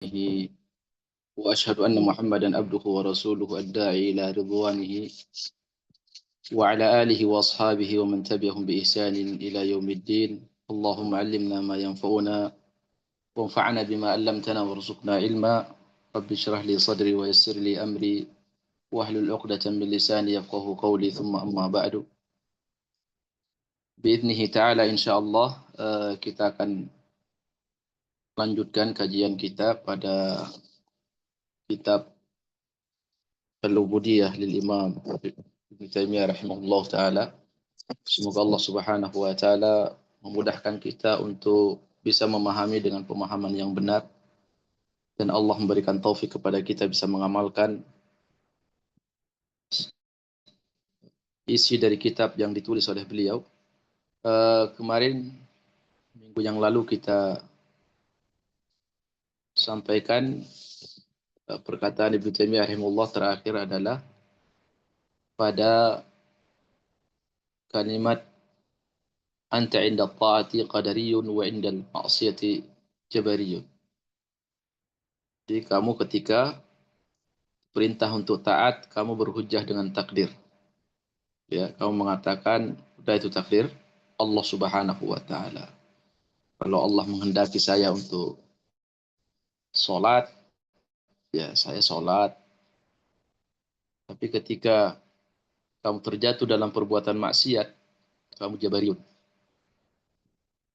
به وأشهد أن محمدا عبده ورسوله الداعي إلى رضوانه وعلى آله وأصحابه ومن تبعهم بإحسان إلى يوم الدين. اللهم علمنا ما ينفعنا وانفعنا بما علمتنا وارزقنا علما. رب اشرح لي صدري ويسر لي أمري واحلل عقدة من لساني يفقه قولي. ثم أما بعد، بإذنه تعالى insyaallah kita akan lanjutkan kajian kita pada kitab Al-Ubudiyah lil Imam Ibnu Taimiyah rahimahullah taala. Semoga Allah Subhanahu wa taala memudahkan kita untuk bisa memahami dengan pemahaman yang benar, dan Allah memberikan taufik kepada kita bisa mengamalkan isi dari kitab yang ditulis oleh beliau. Kemarin minggu yang lalu kita sampaikan perkataan Ibnu Taimiyah rahimahullah terakhir adalah pada kalimat anta inda ta'ati qadariyun wa inda al-ma'siyati jabariyun. Jadi kamu ketika perintah untuk taat, kamu berhujjah dengan takdir. Ya, kamu mengatakan udah itu takdir Allah Subhanahu wa taala. Kalau Allah menghendaki saya untuk sholat, ya saya sholat. Tapi ketika kamu terjatuh dalam perbuatan maksiat, kamu jabariyun.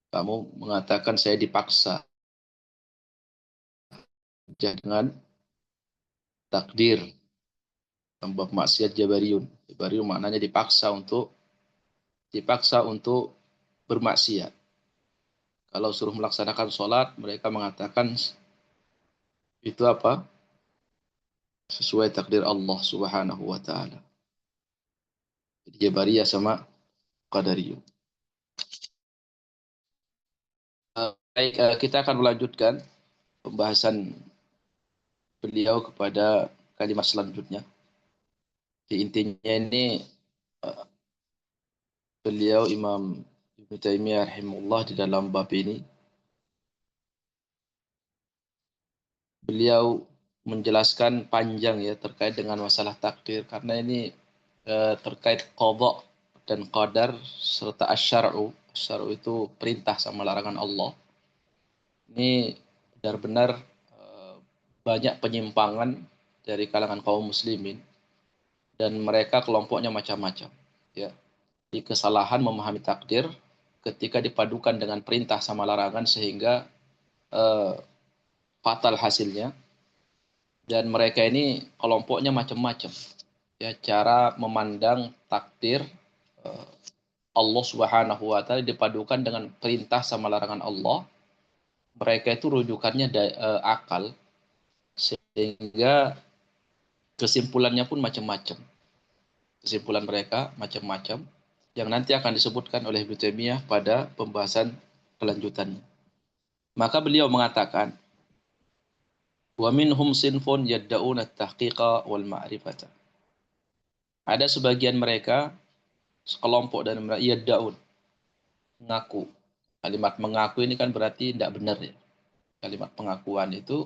Kamu mengatakan saya dipaksa dengan takdir. Tambah maksiat jabariyun. Jabariyun maknanya dipaksa untuk bermaksiat. Kalau suruh melaksanakan sholat, mereka mengatakan itu apa? Sesuai takdir Allah Subhanahu wa taala. Jadi Jabariyah sama Qadariyun. Baik, kita akan melanjutkan pembahasan beliau kepada kalimat selanjutnya. Di intinya ini beliau Imam Ibnu Taimiyah rahimahullah di dalam bab ini beliau menjelaskan panjang ya terkait dengan masalah takdir, karena ini terkait qadha dan qadar serta asyar'u. Asyar'u itu perintah sama larangan Allah. Ini benar-benar banyak penyimpangan dari kalangan kaum muslimin, dan mereka kelompoknya macam-macam ya. Di kesalahan memahami takdir ketika dipadukan dengan perintah sama larangan sehingga fatal hasilnya. Dan mereka ini kelompoknya macam-macam ya, cara memandang takdir Allah Subhanahu wa taala dipadukan dengan perintah sama larangan Allah. Mereka itu rujukannya akal, sehingga kesimpulannya pun macam-macam. Kesimpulan mereka macam-macam yang nanti akan disebutkan oleh Ibnu Taimiyah pada pembahasan kelanjutannya. Maka beliau mengatakan, wa minhum sinfun yadda'una at-tahqiqa wal ma'rifata. Ada sebagian mereka, sekelompok dari mereka, yadda'un, mengaku. Kalimat mengaku ini kan berarti tidak benar ya. Kalimat pengakuan itu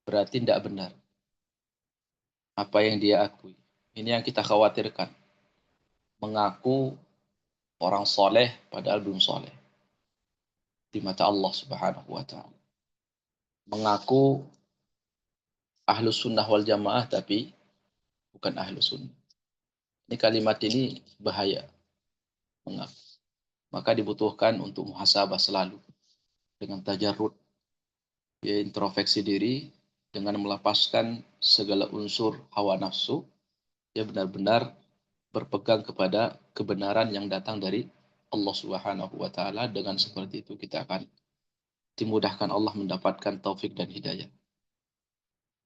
berarti tidak benar apa yang dia akui. Ini yang kita khawatirkan. Mengaku orang soleh padahal belum soleh di mata Allah Subhanahu wa taala. Mengaku ahlus sunnah wal jamaah tapi bukan ahlus sunnah. Ini kalimat ini bahaya, mengaku. Maka dibutuhkan untuk muhasabah selalu dengan tajarrud, ya, introspeksi diri dengan melepaskan segala unsur hawa nafsu, ya, benar-benar berpegang kepada kebenaran yang datang dari Allah Subhanahu wa taala. Dengan seperti itu kita akan dimudahkan Allah mendapatkan taufik dan hidayah.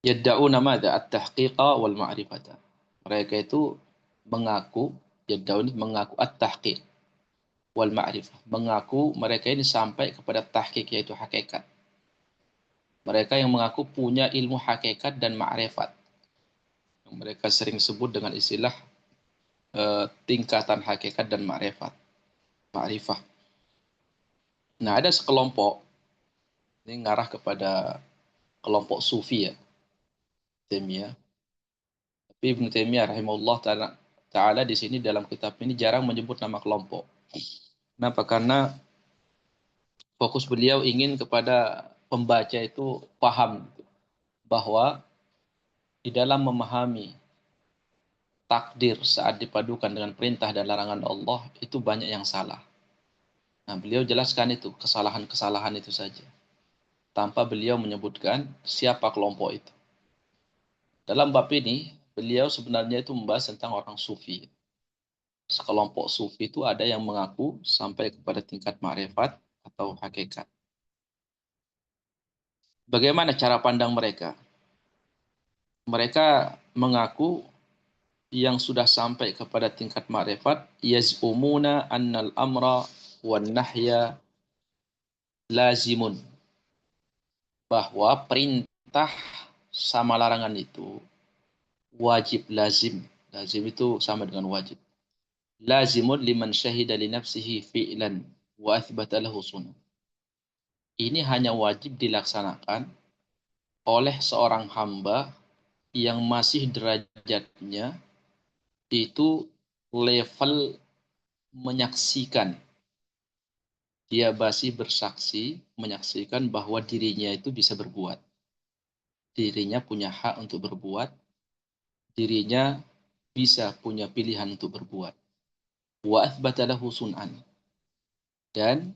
Yadda'una madza at-tahqiqa wal ma'rifata. Mereka itu mengaku, yadda'un mengaku at-tahqiq wal ma'rifah. Mengaku mereka ini sampai kepada tahqiq, yaitu hakikat. Mereka yang mengaku punya ilmu hakikat dan ma'rifat. Yang mereka sering sebut dengan istilah tingkatan hakikat dan ma'rifat. Ma'rifah. Nah, ada sekelompok ini ngarah kepada kelompok Sufi ya, Taimiyah. Tapi Ibnu Taimiyah rahimahullah taala di sini dalam kitab ini jarang menyebut nama kelompok. Kenapa? Karena fokus beliau ingin kepada pembaca itu paham bahwa di dalam memahami takdir saat dipadukan dengan perintah dan larangan Allah itu banyak yang salah. Nah, beliau jelaskan itu, kesalahan-kesalahan itu saja. Tanpa beliau menyebutkan siapa kelompok itu. Dalam bab ini, beliau sebenarnya itu membahas tentang orang sufi. Sekelompok sufi itu ada yang mengaku sampai kepada tingkat ma'rifat atau hakikat. Bagaimana cara pandang mereka? Mereka mengaku yang sudah sampai kepada tingkat ma'rifat, yaz'umuna annal amra wan nahya lazimun. Bahwa perintah sama larangan itu wajib lazim. Lazim itu sama dengan wajib. Lazimun liman syahida li nafsihi fi'lan wa athbata lahu sunnah. Ini hanya wajib dilaksanakan oleh seorang hamba yang masih derajatnya itu level menyaksikan. Dia masih bersaksi, menyaksikan bahwa dirinya itu bisa berbuat. Dirinya punya hak untuk berbuat. Dirinya bisa punya pilihan untuk berbuat. Wa athbata lahu sun'an. Dan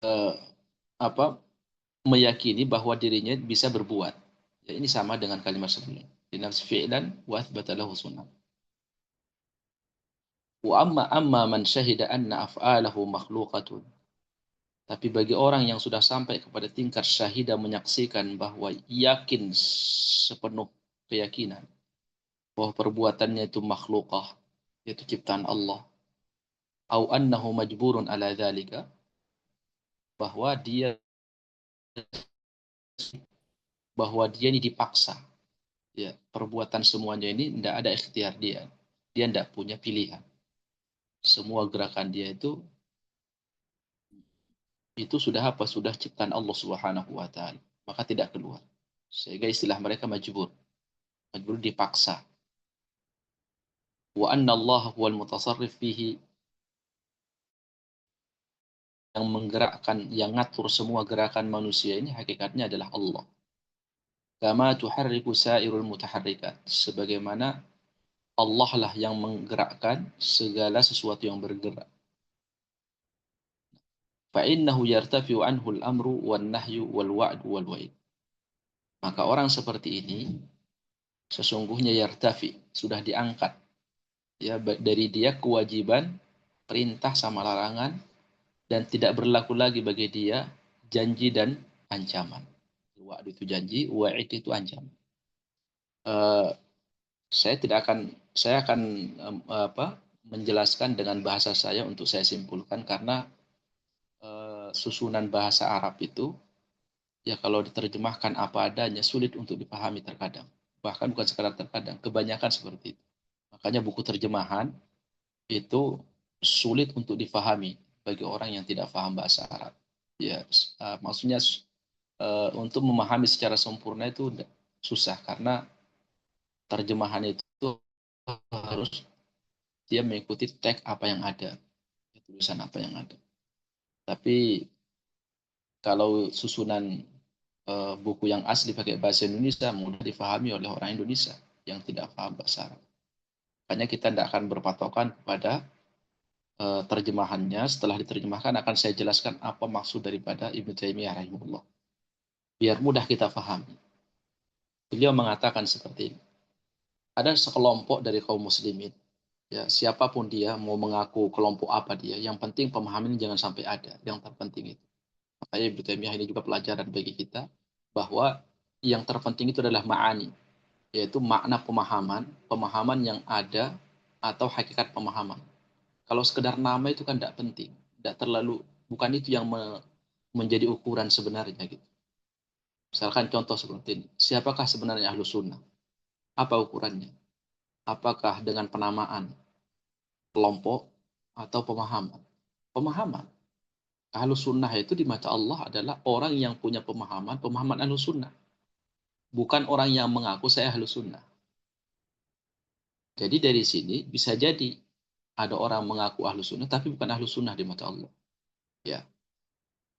eh, apa meyakini bahwa dirinya bisa berbuat. Ya, ini sama dengan kalimat sebelumnya. Dinafsi fi'lan wa athbata lahu sun'an. Wa amma man syahida anna af'alahu makhluqatun. Tapi bagi orang yang sudah sampai kepada tingkat syahidah menyaksikan bahwa yakin sepenuh keyakinan bahwa perbuatannya itu makhlukah, yaitu ciptaan Allah, au annahu majburun ala dzalika, bahwa dia ini dipaksa. Ya, perbuatan semuanya ini tidak ada ikhtiar dia. Dia tidak punya pilihan. Semua gerakan dia itu sudah apa? Sudah ciptaan Allah Subhanahu wa taala. Maka tidak keluar. Sehingga istilah mereka majbur. Majbur dipaksa. Wa anna Allah huwal mutasarrif fihi, yang menggerakkan, yang ngatur semua gerakan manusia ini hakikatnya adalah Allah. Kama tuharriku sairul mutaharrikat. Sebagaimana Allah lah yang menggerakkan segala sesuatu yang bergerak. Fa'innahu yartafi'u anhu al-amru wan nahyu wal wa'du wal wa'id. Maka orang seperti ini sesungguhnya yartafi, sudah diangkat ya dari dia kewajiban perintah sama larangan, dan tidak berlaku lagi bagi dia janji dan ancaman. Wa'du itu janji, wa'id itu ancaman. Uh, saya akan menjelaskan dengan bahasa saya untuk saya simpulkan, karena susunan bahasa Arab itu ya kalau diterjemahkan apa adanya sulit untuk dipahami terkadang. Bahkan bukan sekadar terkadang, kebanyakan seperti itu. Makanya buku terjemahan itu sulit untuk difahami bagi orang yang tidak paham bahasa Arab. Ya, maksudnya untuk memahami secara sempurna itu susah, karena terjemahan itu harus dia mengikuti teks apa yang ada, tulisan apa yang ada. Tapi kalau susunan buku yang asli pakai bahasa Indonesia mudah difahami oleh orang Indonesia yang tidak paham bahasa Arab. Makanya kita tidak akan berpatokan kepada terjemahannya. Setelah diterjemahkan akan saya jelaskan apa maksud daripada Ibnu Taimiyah rahimahullah. Biar mudah kita pahami. Beliau mengatakan seperti ini. Ada sekelompok dari kaum muslimin, ya siapapun dia, mau mengaku kelompok apa dia, yang penting pemahaman jangan sampai ada. Yang terpenting itu. Makanya Ibnu Taimiyah ini juga pelajaran bagi kita bahwa yang terpenting itu adalah ma'ani, yaitu makna pemahaman yang ada atau hakikat pemahaman. Kalau sekedar nama itu kan tidak penting, tidak terlalu, bukan itu yang menjadi ukuran sebenarnya gitu. Misalkan contoh seperti ini, siapakah sebenarnya ahlu sunnah? Apa ukurannya? Apakah dengan penamaan, kelompok, atau pemahaman? Pemahaman. Ahlus sunnah itu di mata Allah adalah orang yang punya pemahaman ahlus sunnah. Bukan orang yang mengaku saya ahlus sunnah. Jadi dari sini bisa jadi ada orang mengaku ahlus sunnah tapi bukan ahlus sunnah di mata Allah. Ya,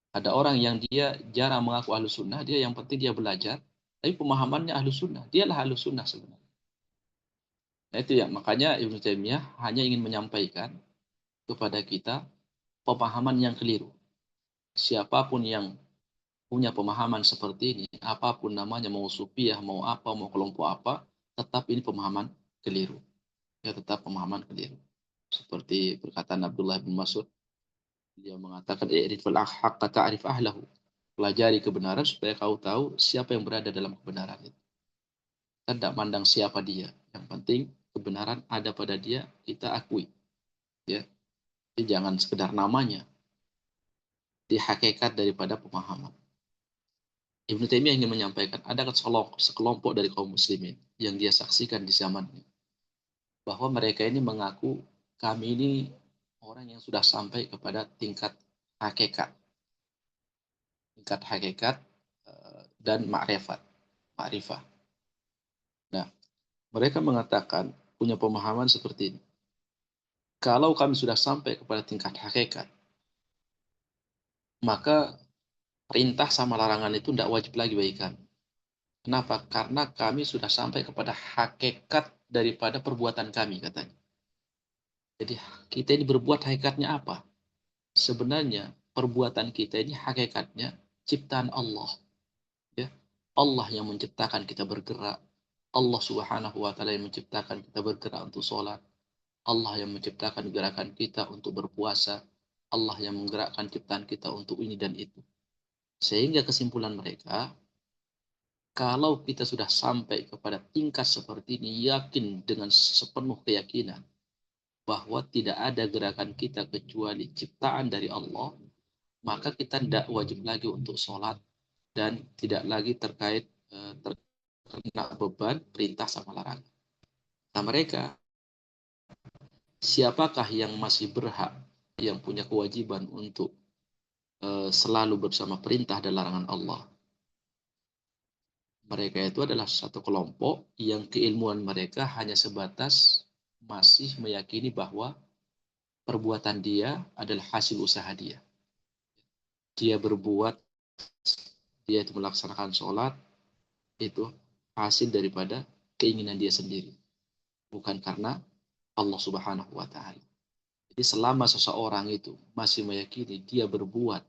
ada orang yang dia jarang mengaku ahlus sunnah, dia yang penting dia belajar, tapi pemahamannya ahlus sunnah. Dialah ahlus sunnah sebenarnya. Nah itu ya, makanya Ibnu Taimiyah hanya ingin menyampaikan kepada kita pemahaman yang keliru. Siapapun yang punya pemahaman seperti ini, apapun namanya, mau sufiah, mau apa, mau kelompok apa, tetap ini pemahaman keliru. Ya tetap pemahaman keliru. Seperti perkataan Abdullah bin Mas'ud, dia mengatakan, "I'rifal haqqa ta'rif ahlahu." Pelajari kebenaran supaya kau tahu siapa yang berada dalam kebenaran itu. Kita tidak mandang siapa dia. Yang penting kebenaran ada pada dia, kita akui. Ya, jadi jangan sekedar namanya, di hakikat daripada pemahaman. Ibnu Taimiyah ingin menyampaikan ada sekelompok dari kaum muslimin yang dia saksikan di zamannya bahwa mereka ini mengaku kami ini orang yang sudah sampai kepada hakikat, tingkat hakikat dan makrifah. Nah, mereka mengatakan punya pemahaman seperti ini. Kalau kami sudah sampai kepada tingkat hakikat, maka perintah sama larangan itu tidak wajib lagi bagi kami. Kenapa? Karena kami sudah sampai kepada hakikat daripada perbuatan kami, katanya. Jadi kita ini berbuat hakikatnya apa? Sebenarnya perbuatan kita ini hakikatnya ciptaan Allah. Ya. Allah yang menciptakan kita bergerak. Allah Subhanahu wa taala yang menciptakan kita bergerak untuk sholat. Allah yang menciptakan gerakan kita untuk berpuasa. Allah yang menggerakkan ciptaan kita untuk ini dan itu. Sehingga kesimpulan mereka, kalau kita sudah sampai kepada tingkat seperti ini, yakin dengan sepenuh keyakinan bahwa tidak ada gerakan kita kecuali ciptaan dari Allah, maka kita tidak wajib lagi untuk sholat dan tidak lagi terkena beban perintah sama larangan. Nah mereka, siapakah yang masih berhak, yang punya kewajiban untuk selalu bersama perintah dan larangan Allah? Mereka itu adalah satu kelompok yang keilmuan mereka hanya sebatas masih meyakini bahwa perbuatan dia adalah hasil usaha dia. Dia berbuat, dia itu melaksanakan sholat, itu hasil daripada keinginan dia sendiri. Bukan karena Allah Subhanahu wa Ta'ala. Jadi selama seseorang itu masih meyakini dia berbuat,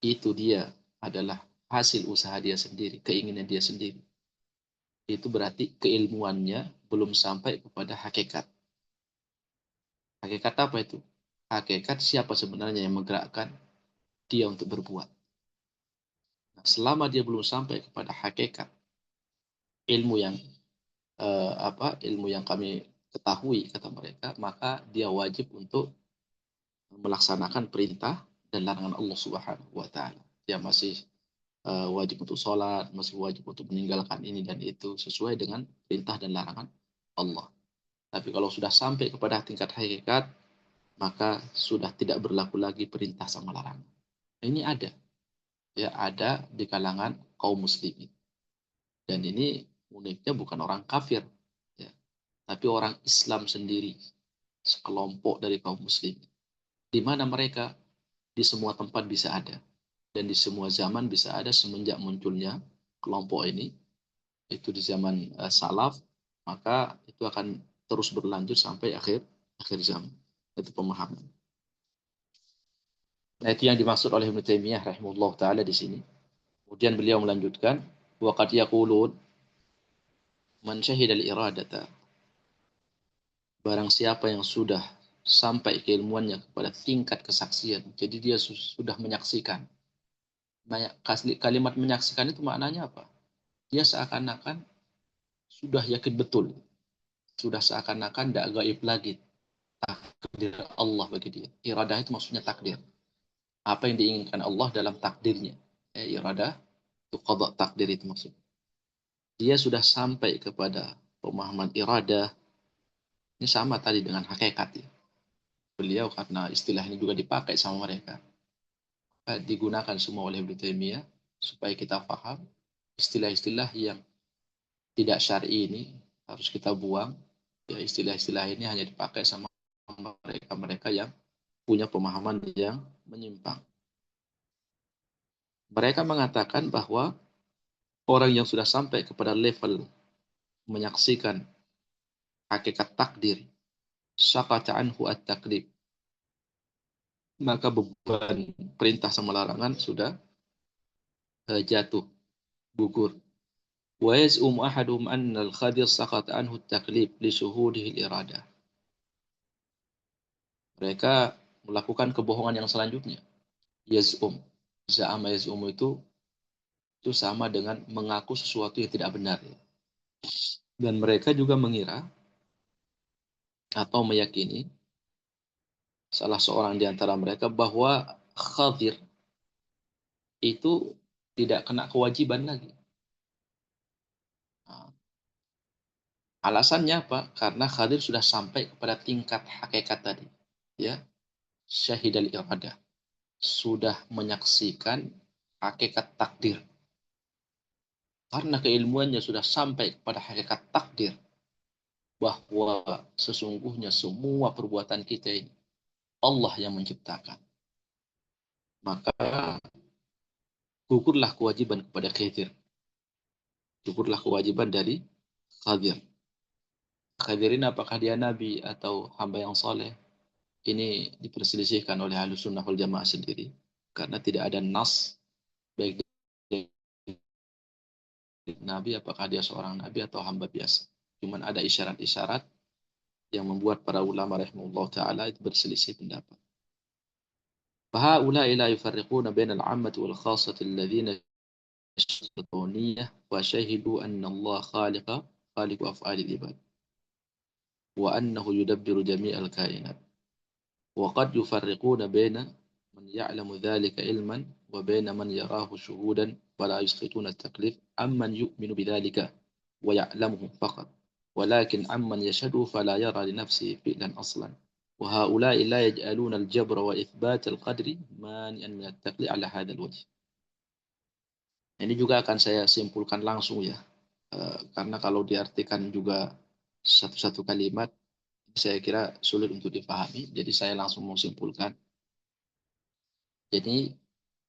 itu dia adalah hasil usaha dia sendiri, keinginan dia sendiri. Itu berarti keilmuannya belum sampai kepada hakikat. Hakikat apa itu? Hakikat siapa sebenarnya yang menggerakkan dia untuk berbuat. Nah, selama dia belum sampai kepada hakikat ilmu yang ilmu yang kami ketahui kata mereka, maka dia wajib untuk melaksanakan perintah dan larangan Allah Subhanahu wa taala. Dia masih wajib untuk sholat, masih wajib untuk meninggalkan ini dan itu sesuai dengan perintah dan larangan Allah. Tapi kalau sudah sampai kepada tingkat hakikat, maka sudah tidak berlaku lagi perintah sama larangan. Ini ada, ya ada di kalangan kaum muslimin. Dan ini uniknya bukan orang kafir, ya, tapi orang Islam sendiri, sekelompok dari kaum muslimin. Di mana mereka di semua tempat bisa ada dan di semua zaman bisa ada semenjak munculnya kelompok ini, itu di zaman salaf, maka itu akan terus berlanjut sampai akhir zaman. Itu pemahaman. Nah, itu yang dimaksud oleh Ibnu Taimiyah rahimahullah taala di sini. Kemudian beliau melanjutkan, wa qad yaqulun man syahida al-iradata, barang siapa yang sudah sampai keilmuannya kepada tingkat kesaksian, jadi dia sudah menyaksikan. Kalimat menyaksikan itu maknanya apa? Dia seakan-akan sudah yakin betul, sudah seakan-akan tidak gaib lagi takdir Allah bagi dia. Iradah itu maksudnya takdir. Apa yang diinginkan Allah dalam takdirnya. Iradah itu qada, takdir itu maksudnya. Dia sudah sampai kepada pemahaman iradah. Ini sama tadi dengan hakikat ya. Beliau karena istilah ini juga dipakai sama mereka. digunakan semua oleh Ibnu Taimiyah supaya kita paham istilah-istilah yang tidak syar'i ini harus kita buang. Ya, istilah-istilah ini hanya dipakai sama mereka-mereka yang punya pemahaman yang menyimpang. Mereka mengatakan bahwa orang yang sudah sampai kepada level menyaksikan hakikat takdir, sakata anhu at-taklif, maka beban perintah sama larangan sudah jatuh, gugur. Wa yaz'um ahaduhum anna al-khadir sakata anhu at-taklif li syuhudihi al-iradah. Mereka melakukan kebohongan yang selanjutnya. Yaz'um. Za'ama yaz'um itu sama dengan mengaku sesuatu yang tidak benar. Dan mereka juga mengira atau meyakini salah seorang di antara mereka bahwa Khadir itu tidak kena kewajiban lagi. Nah, alasannya apa? Karena Khadir sudah sampai kepada tingkat hakikat tadi. Ya, syahidal iradah. Sudah menyaksikan hakikat takdir. Karena keilmuannya sudah sampai kepada hakikat takdir. Bahwa sesungguhnya semua perbuatan kita ini Allah yang menciptakan. Maka gugurlah kewajiban kepada Khadir. Gugurlah kewajiban dari Khadir. Khadir ini apakah dia nabi atau hamba yang soleh? Ini diperselisihkan oleh Ahlus Sunnah wal Jamaah sendiri. Karena tidak ada nas baik dari nabi apakah dia seorang nabi atau hamba biasa. Cuman ada isyarat-isyarat yang membuat para ulama rahimahullah ta'ala itu berselisih pendapat. فهؤلاء لا يفرقون بين العامة والخاصة الذين وشهدوا أن الله خالق أفعال العباد وأنه يدبر جميع الكائنات وقد يفرقون بين من يعلم ذلك علما وبين من يراه شهودا ولا يسقطون التكليف أمن يؤمن بذلك ويعلمه فقط ولكن عمن يشهده فلا يرى لنفسه فعلا أصلا وهؤلاء لا يجعلون الجبر وإثبات القدر مانعا من التكليف على هذا الوجه. Ini juga akan saya simpulkan langsung ya, karena kalau diartikan juga satu-satu kalimat saya kira sulit untuk dipahami, jadi saya langsung mau simpulkan. Jadi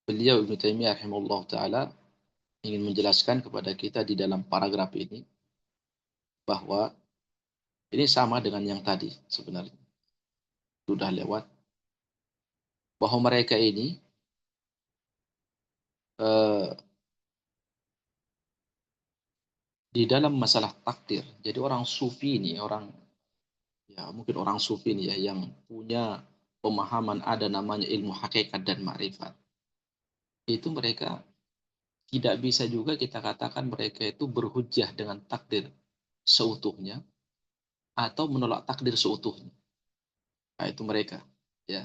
beliau Ibnu Taimiyah rahimahullah taala ingin menjelaskan kepada kita di dalam paragraf ini bahwa ini sama dengan yang tadi sebenarnya sudah lewat, bahwa mereka ini eh, di dalam masalah takdir. Jadi orang sufi ini, mungkin orang sufi ini ya yang punya pemahaman ada namanya ilmu hakikat dan makrifat. Itu mereka tidak bisa juga kita katakan mereka itu berhujjah dengan takdir seutuhnya atau menolak takdir seutuhnya. Nah, itu mereka, ya,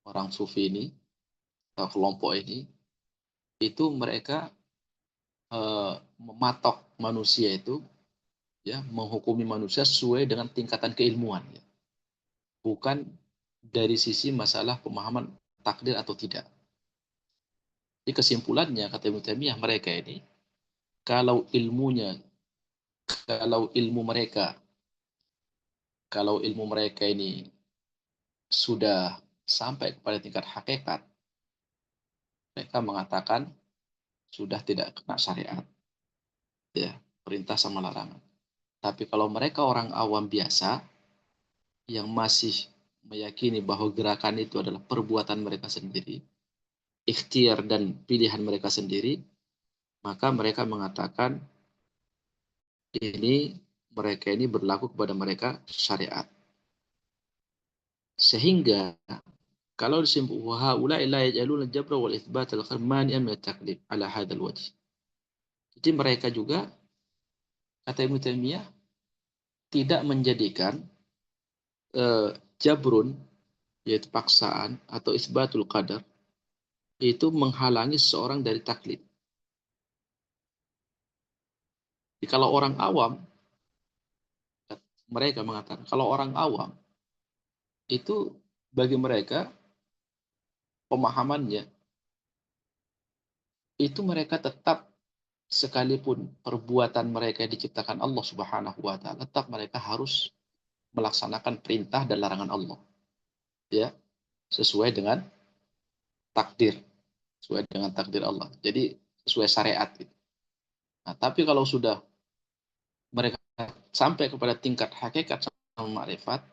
orang sufi ini atau kelompok ini, itu mereka mematok manusia itu, ya, menghukumi manusia sesuai dengan tingkatan keilmuan, ya. Bukan dari sisi masalah pemahaman takdir atau tidak. Jadi kesimpulannya kata Ibnu Taimiyah mereka ini kalau ilmunya, kalau ilmu mereka, kalau ilmu mereka ini sudah sampai kepada tingkat hakikat, mereka mengatakan sudah tidak kena syariat, ya, perintah sama larangan. Tapi kalau mereka orang awam biasa yang masih meyakini bahwa gerakan itu adalah perbuatan mereka sendiri, ikhtiar dan pilihan mereka sendiri, maka mereka mengatakan mereka ini berlaku kepada mereka syariat. Sehingga kalau disimpul haula la yaj'aluna al-jabra wal itsbat al-kharmani min at-taqlid ala hadzal wajh. Jadi mereka juga kata Ibnu Taimiyah tidak menjadikan jabrun yaitu paksaan atau isbatul qadar itu menghalangi seorang dari taklid. Jadi kalau orang awam, mereka mengatakan kalau orang awam itu bagi mereka pemahamannya itu mereka tetap, sekalipun perbuatan mereka diciptakan Allah Subhanahu wa taala, tetap mereka harus melaksanakan perintah dan larangan Allah, ya, sesuai dengan takdir, sesuai dengan takdir Allah. Jadi sesuai syariat gitu. Nah, tapi kalau sudah mereka sampai kepada tingkat hakikat sama makrifat,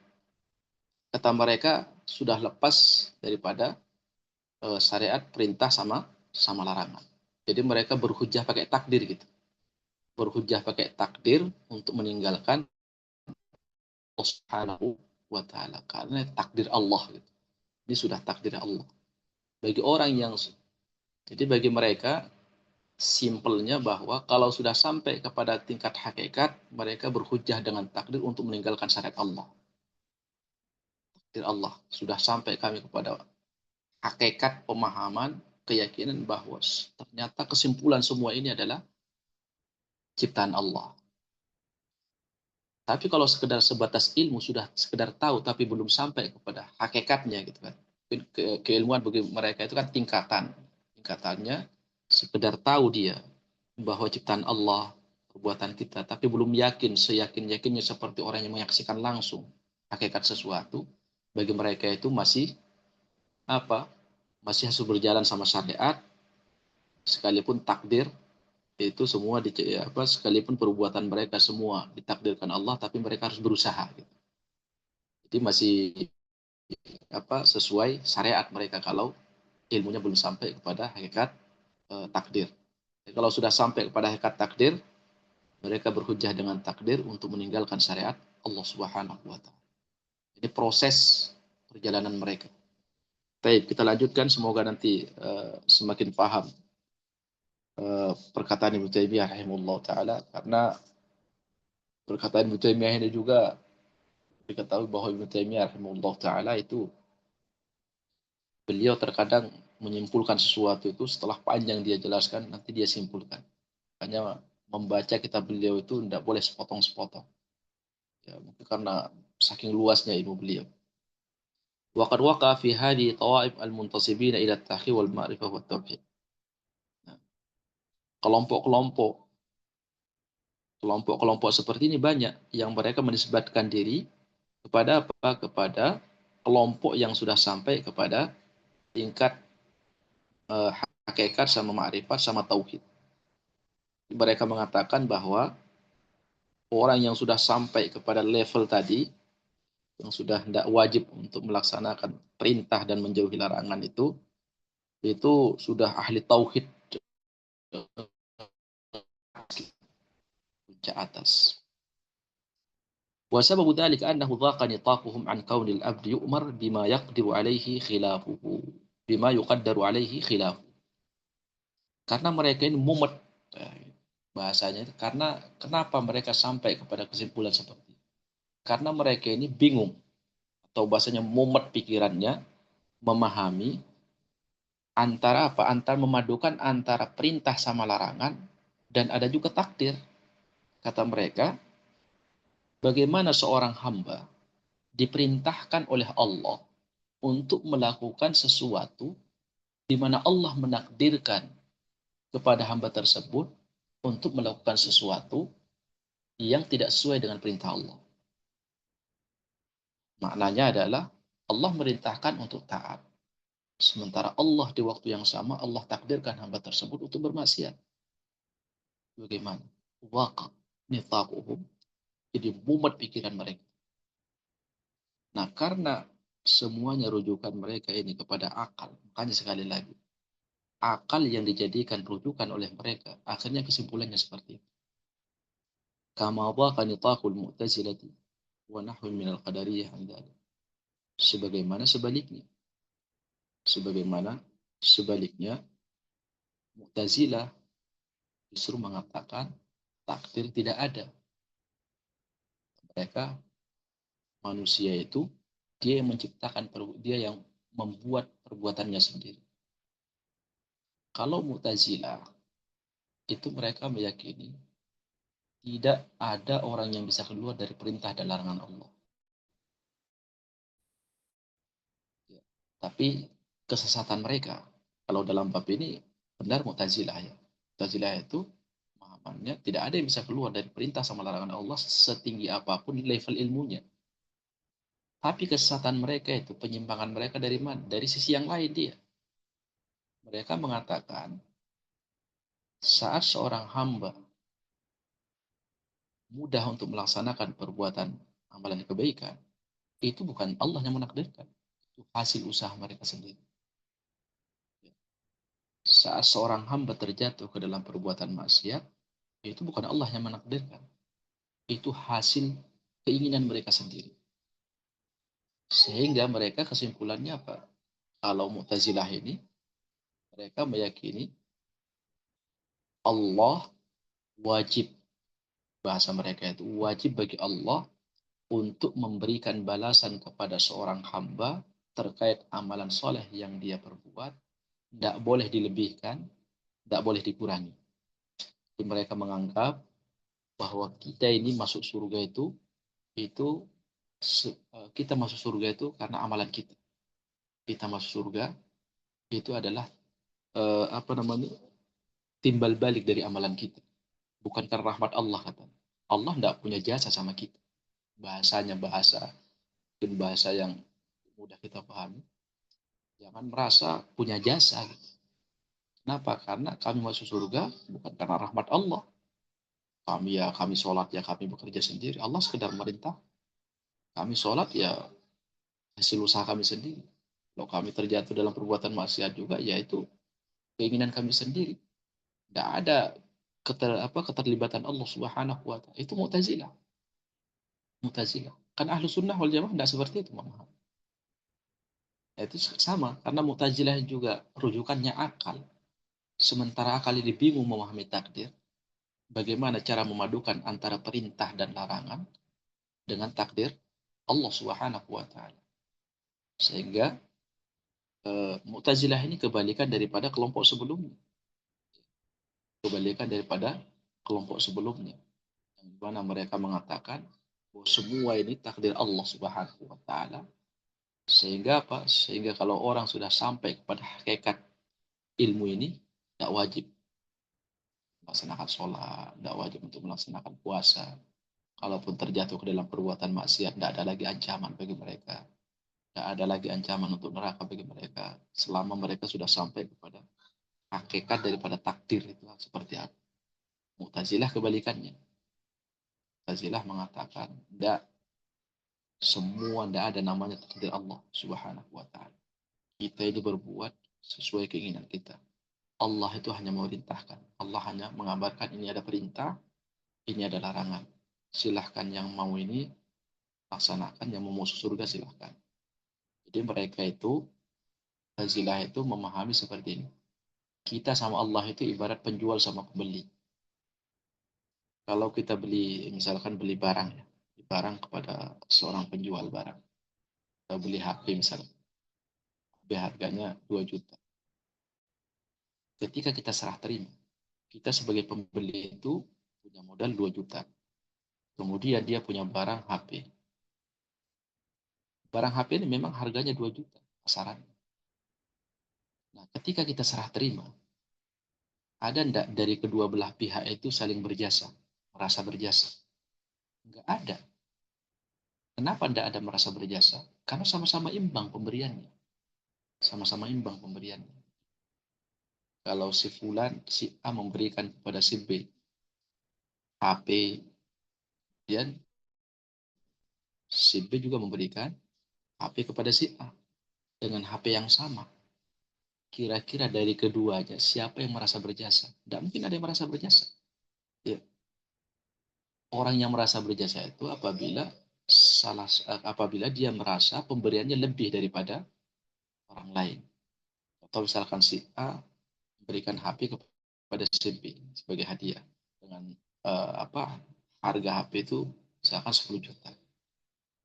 kata mereka sudah lepas daripada syariat perintah sama sama larangan. Jadi mereka berhujah pakai takdir gitu. Berhujah pakai takdir untuk meninggalkan Allah Subhanahu wa taala karena takdir Allah gitu. Ini sudah takdir Allah. Bagi orang yang jadi bagi mereka simpelnya bahwa kalau sudah sampai kepada tingkat hakikat, mereka berhujah dengan takdir untuk meninggalkan syariat Allah. Takdir Allah sudah sampai kami kepada hakikat pemahaman, keyakinan bahwa ternyata kesimpulan semua ini adalah ciptaan Allah. Tapi kalau sekedar sebatas ilmu, sudah sekedar tahu tapi belum sampai kepada hakikatnya gitu kan. Keilmuan bagi mereka itu kan tingkatan. Tingkatannya sekedar tahu dia bahwa ciptaan Allah, perbuatan kita, tapi belum yakin seyakin-yakinnya seperti orang yang menyaksikan langsung hakikat sesuatu. Bagi mereka itu masih apa? Masih harus berjalan sama syariat, sekalipun takdir itu semua sekalipun perbuatan mereka semua ditakdirkan Allah, tapi mereka harus berusaha gitu. Jadi masih sesuai syariat mereka kalau ilmunya belum sampai kepada hakikat takdir. Jadi kalau sudah sampai kepada hakikat takdir, mereka berhujjah dengan takdir untuk meninggalkan syariat Allah Subhanahu wa taala. Ini proses perjalanan mereka. Baik, kita lanjutkan, semoga nanti semakin paham perkataan Ibnu Taimiyah rahimahullah taala, karena perkataan Ibnu Taimiyah ini juga diketahui bahwa Ibnu Taimiyah rahimahullah taala itu beliau terkadang menyimpulkan sesuatu itu setelah panjang dia jelaskan, nanti dia simpulkan. Hanya membaca kitab beliau itu tidak boleh sepotong-sepotong. Ya, mungkin karena saking luasnya ilmu beliau. Waqad waqa fi hadhihi tawaif al-muntasibina ila at-tauhid wal ma'rifah wat tauhid. Kelompok-kelompok kelompok-kelompok seperti ini banyak yang mereka menisbatkan diri kepada apa? Kepada kelompok yang sudah sampai kepada tingkat hakikat sama ma'rifat sama tauhid. Mereka mengatakan bahwa orang yang sudah sampai kepada level tadi, yang sudah tidak wajib untuk melaksanakan perintah dan menjauhi larangan itu sudah ahli tauhid puncak atas. Wa sababu dzalika annahu dhaqa nitaquhum an kaunil abdi yu'mar bima yaqdiru alaihi khilafuhu. Bima yuqaddaru alaihi khilafu. Karena mereka ini mumet, bahasanya, karena kenapa mereka sampai kepada kesimpulan seperti itu? Karena mereka ini bingung, atau bahasanya mumet pikirannya, memahami antara apa? Antara memadukan antara perintah sama larangan, dan ada juga takdir. Kata mereka, bagaimana seorang hamba diperintahkan oleh Allah untuk melakukan sesuatu di mana Allah menakdirkan kepada hamba tersebut untuk melakukan sesuatu yang tidak sesuai dengan perintah Allah. Maknanya adalah Allah merintahkan untuk taat. Sementara Allah di waktu yang sama Allah takdirkan hamba tersebut untuk bermaksiat. Bagaimana? Waqa nitaquhum. Jadi mumet pikiran mereka. Nah, karena semuanya rujukan mereka ini kepada akal, makanya sekali lagi, akal yang dijadikan rujukan oleh mereka, akhirnya kesimpulannya seperti itu. Kama waqa nitaqul mu'tazilati wa nahwi minal qadariyah an dzalik. Sebagaimana sebaliknya. Sebagaimana sebaliknya, Mu'tazilah justru mengatakan takdir tidak ada. Mereka manusia itu dia yang menciptakan, dia yang membuat perbuatannya sendiri. Kalau Mu'tazilah itu mereka meyakini tidak ada orang yang bisa keluar dari perintah dan larangan Allah. Ya. Tapi kesesatan mereka kalau dalam bab ini Benar Mu'tazilah ya. Mu'tazilah itu pemahamannya tidak ada yang bisa keluar dari perintah sama larangan Allah setinggi apapun level ilmunya. Tapi kesesatan mereka itu, penyimpangan mereka dari mana? Dari sisi yang lain dia. Mereka mengatakan saat seorang hamba mudah untuk melaksanakan perbuatan amalan kebaikan, itu bukan Allah yang menakdirkan. Itu hasil usaha mereka sendiri. Saat seorang hamba terjatuh ke dalam perbuatan maksiat, itu bukan Allah yang menakdirkan. Itu hasil keinginan mereka sendiri. Sehingga mereka kesimpulannya apa? Kalau Mu'tazilah ini, mereka meyakini Allah wajib, bahasa mereka itu wajib bagi Allah untuk memberikan balasan kepada seorang hamba terkait amalan soleh yang dia perbuat, tidak boleh dilebihkan, tidak boleh dikurangi. Jadi mereka menganggap bahwa kita ini masuk surga itu kita masuk surga itu karena amalan kita. Kita masuk surga itu adalah apa namanya, timbal balik dari amalan kita, bukan karena rahmat Allah kata. Allah tidak punya jasa sama kita. Bahasanya bahasa yang mudah kita pahami. Jangan merasa punya jasa. Kenapa? Karena kami masuk surga bukan karena rahmat Allah. Kami sholat ya kami bekerja sendiri. Allah sekedar merintah. Kami sholat ya hasil usaha kami sendiri. Kalau kami terjatuh dalam perbuatan maksiat juga, yaitu keinginan kami sendiri. Tidak ada keterlibatan Allah Subhanahu wa taala. Itu Mu'tazilah. Mu'tazilah. Kan ahlu sunnah wal jamaah tidak seperti itu. Itu sama. Karena Mu'tazilah juga rujukannya akal. Sementara akal ini bingung memahami takdir. Bagaimana cara memadukan antara perintah dan larangan dengan takdir Allah Subhanahu wa taala. Sehingga Mu'tazilah ini kebalikan daripada kelompok sebelumnya. Kebalikan daripada kelompok sebelumnya. Yang mana mereka mengatakan bahwa semua ini takdir Allah Subhanahu wa taala. Sehingga apa? Sehingga kalau orang sudah sampai kepada hakikat ilmu ini, tidak wajib melaksanakan sholat, tidak wajib untuk melaksanakan puasa. Kalaupun terjatuh ke dalam perbuatan maksiat, tidak ada lagi ancaman bagi mereka. Tidak ada lagi ancaman untuk neraka bagi mereka. Selama mereka sudah sampai kepada hakikat daripada takdir itu seperti apa. Mu'tazilah kebalikannya. Mu'tazilah mengatakan, tidak, semua tidak ada namanya takdir Allah Subhanahu wa taala. Kita ini berbuat sesuai keinginan kita. Allah itu hanya memerintahkan. Allah hanya mengabarkan ini ada perintah, ini ada larangan. Silahkan yang mau ini laksanakan, yang mau masuk surga silahkan. Jadi mereka itu, Mu'tazilah itu memahami seperti ini. Kita sama Allah itu ibarat penjual sama pembeli. Kalau kita beli, misalkan beli barang ya, barang kepada seorang penjual barang. Kita beli HP misalnya, HP harganya 2 juta. Ketika kita serah terima, kita sebagai pembeli itu punya modal 2 juta. Kemudian dia punya barang HP. Barang HP ini memang harganya 2 juta pasarannya. Nah, ketika kita serah terima, ada enggak dari kedua belah pihak itu saling berjasa, merasa berjasa? Enggak ada. Kenapa enggak ada merasa berjasa? Karena sama-sama imbang pemberiannya. Sama-sama imbang pemberiannya. Kalau si Fulan, si A memberikan kepada si B HP, dan si B juga memberikan HP kepada si A dengan HP yang sama. Kira-kira dari keduanya siapa yang merasa berjasa? Tidak mungkin ada yang merasa berjasa. Ya. Orang yang merasa berjasa itu apabila dia merasa pemberiannya lebih daripada orang lain. Atau misalkan si A memberikan HP kepada si B sebagai hadiah dengan harga HP itu misalkan 10 juta.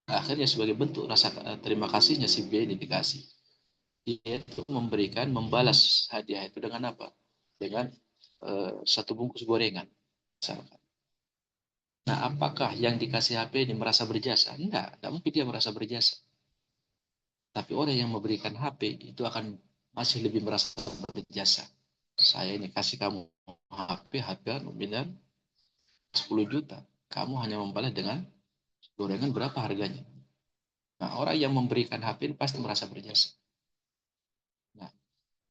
Akhirnya sebagai bentuk rasa terima kasihnya si B ini dikasih. Dia itu membalas hadiah itu dengan apa? Dengan satu bungkus gorengan misalkan. Nah, apakah yang dikasih HP ini merasa berjasa? Enggak mungkin dia merasa berjasa. Tapi orang yang memberikan HP itu akan masih lebih merasa berjasa. Saya ini kasih kamu HP harga nominal 10 juta. Kamu hanya membalas dengan gorengan berapa harganya. Nah, orang yang memberikan HP ini pasti merasa berjasa. Nah,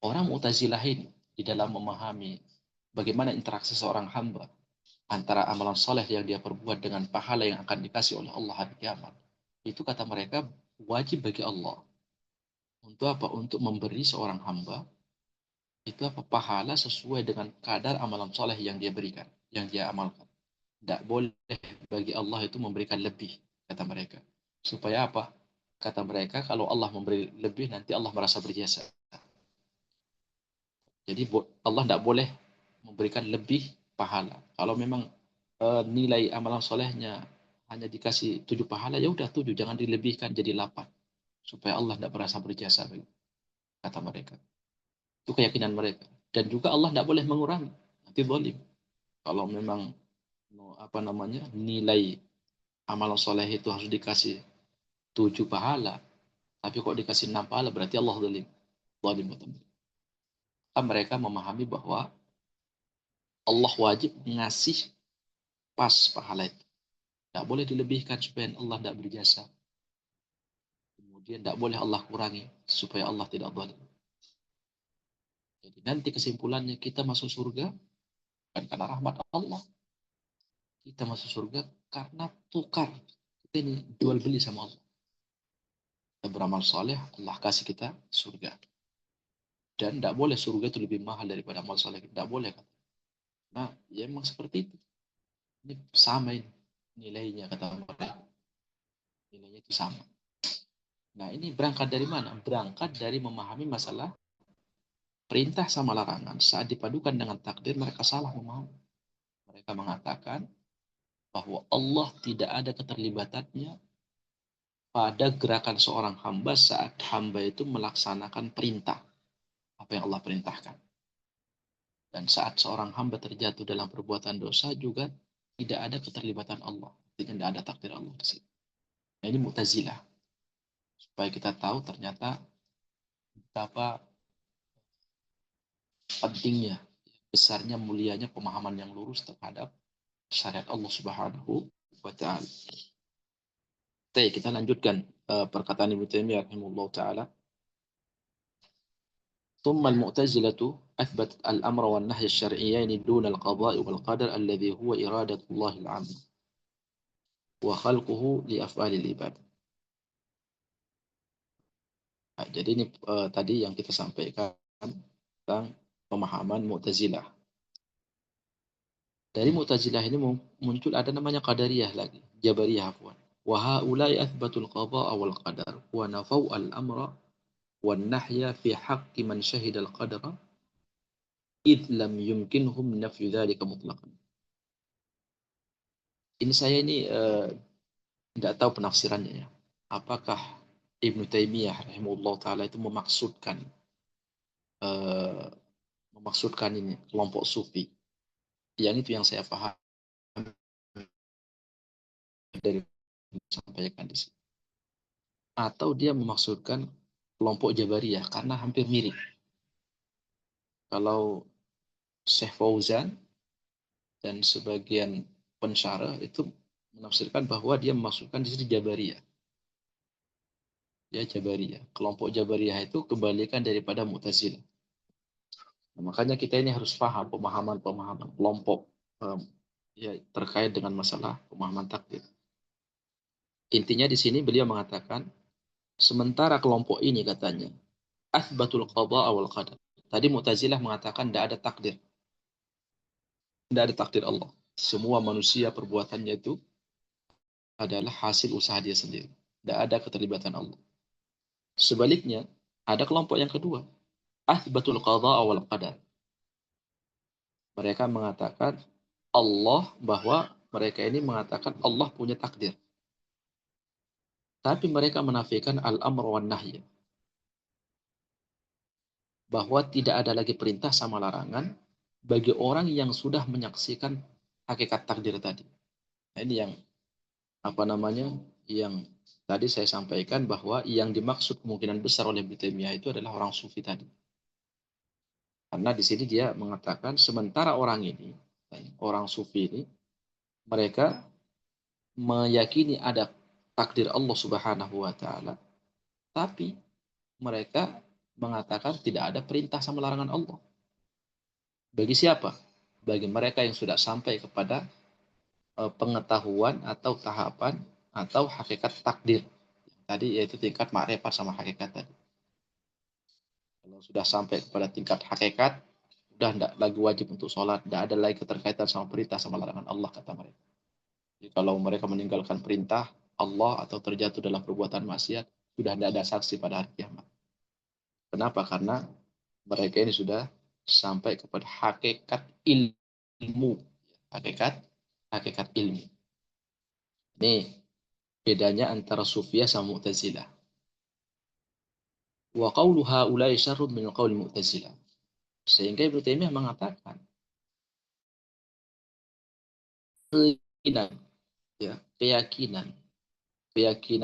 orang Mu'tazilah ini di dalam memahami bagaimana interaksi seorang hamba antara amalan soleh yang dia perbuat dengan pahala yang akan dikasih oleh Allah hari kiamat. Itu kata mereka wajib bagi Allah. Untuk apa? Untuk memberi seorang hamba itu apa? Pahala sesuai dengan kadar amalan soleh yang dia berikan, yang dia amalkan. Tidak boleh bagi Allah itu memberikan lebih, kata mereka. Supaya apa? Kata mereka, kalau Allah memberi lebih, nanti Allah merasa berjasa. Jadi Allah tidak boleh memberikan lebih pahala. Kalau memang nilai amalan solehnya hanya dikasih 7 pahala, ya udah 7, jangan dilebihkan jadi 8. Supaya Allah tidak merasa berjasa, kata mereka. Itu keyakinan mereka. Dan juga Allah tidak boleh mengurangi. Nanti zalim. Kalau memang apa namanya nilai amalan soleh itu harus dikasih 7 pahala, tapi kok dikasih 6 pahala, berarti Allah zalim. Zalim. Mereka memahami bahwa Allah wajib ngasih pas pahala itu. Tidak boleh dilebihkan supaya Allah tidak berjasa. Kemudian tidak boleh Allah kurangi supaya Allah tidak zalim. Jadi nanti kesimpulannya kita masuk surga bukan karena rahmat Allah. Kita masuk surga karena tukar. Kita ini jual beli sama Allah. Kita beramal soleh, Allah kasih kita surga. Dan tidak boleh surga itu lebih mahal daripada amal soleh. Tidak boleh. Nah, ya emang seperti itu. Ini sama ini nilainya, kata mereka. Nilainya itu sama. Nah, ini berangkat dari mana? Berangkat dari memahami masalah perintah sama larangan. Saat dipadukan dengan takdir, mereka salah memahami. Mereka mengatakan bahwa Allah tidak ada keterlibatannya pada gerakan seorang hamba saat hamba itu melaksanakan perintah. Apa yang Allah perintahkan. Dan saat seorang hamba terjatuh dalam perbuatan dosa juga tidak ada keterlibatan Allah. Tidak ada takdir Allah di situ. Nah, ini Mu'tazilah. Supaya kita tahu ternyata betapa pentingnya, besarnya, mulianya pemahaman yang lurus terhadap syariat Allah Subhanahu wa taala. Baik, kita lanjutkan perkataan Ibnu Taimiyah rahimahullah taala. ثم المعتزلة أثبتت الأمر والنهي الشرعيين دون القضاء والقدر الذي هو إرادة الله العامة وخلقه لأفعال العباد. Nah, jadi ini tadi yang kita sampaikan tentang pemahaman Mu'tazilah. Dari Mu'tazilah ini muncul ada namanya Qadariyah lagi, Jabariyah afwan. Wa haula'i athbatul qada'a wal qadar wa nafau al-amra wan nahya fi haqqi man syahida al-qadara id lam yumkinhum nafyu dzalika mutlaqan. Ini saya ini tidak tahu penafsirannya ya. Apakah Ibnu Taimiyah rahimahullah taala itu eh, memaksudkan ini kelompok sufi. Yang itu yang saya paham dari sampaikan di sini. Atau dia memaksudkan kelompok Jabariyah karena hampir mirip. Kalau Syekh Fauzan dan sebagian pensyarah itu menafsirkan bahwa dia memaksudkan di sini Jabariyah. Ya, Jabariyah. Kelompok Jabariyah itu kebalikan daripada Mu'tazilah. Nah, makanya kita ini harus paham pemahaman-pemahaman kelompok ya, terkait dengan masalah pemahaman takdir. Intinya di sini beliau mengatakan, sementara kelompok ini katanya, athbatul qada wal qadar. Tadi Mu'tazilah mengatakan tidak ada takdir. Tidak ada takdir Allah. Semua manusia perbuatannya itu adalah hasil usaha dia sendiri. Tidak ada keterlibatan Allah. Sebaliknya, ada kelompok yang kedua. Athbatul qada wal qadar. Mereka mengatakan bahwa mereka ini mengatakan Allah punya takdir. Tapi mereka menafikan al-amr wan nahy. Bahwa tidak ada lagi perintah sama larangan bagi orang yang sudah menyaksikan hakikat takdir tadi. Nah, ini yang apa namanya yang tadi saya sampaikan bahwa yang dimaksud kemungkinan besar oleh Ibnu Taimiyah itu adalah orang sufi tadi. Karena di sini dia mengatakan sementara orang ini, orang sufi ini, mereka meyakini ada takdir Allah Subhanahu wa taala, tapi mereka mengatakan tidak ada perintah sama larangan Allah. Bagi siapa? Bagi mereka yang sudah sampai kepada pengetahuan atau tahapan atau hakikat takdir. Tadi yaitu tingkat makrifat sama hakikat tadi. Kalau sudah sampai kepada tingkat hakikat, sudah tidak lagi wajib untuk sholat, tidak ada lagi keterkaitan sama perintah sama larangan Allah, kata mereka. Jadi kalau mereka meninggalkan perintah Allah atau terjatuh dalam perbuatan maksiat, sudah tidak ada saksi pada hari kiamat. Kenapa? Karena mereka ini sudah sampai kepada hakikat ilmu. Hakikat hakikat ilmu. Ini bedanya antara Sufiyah sama Mu'tazilah. Wa qawlu haula'i syarrun min qauli Mu'tazilah. Sehingga Ibnu Taimiyah mengatakan keyakinan, ya, keyakinan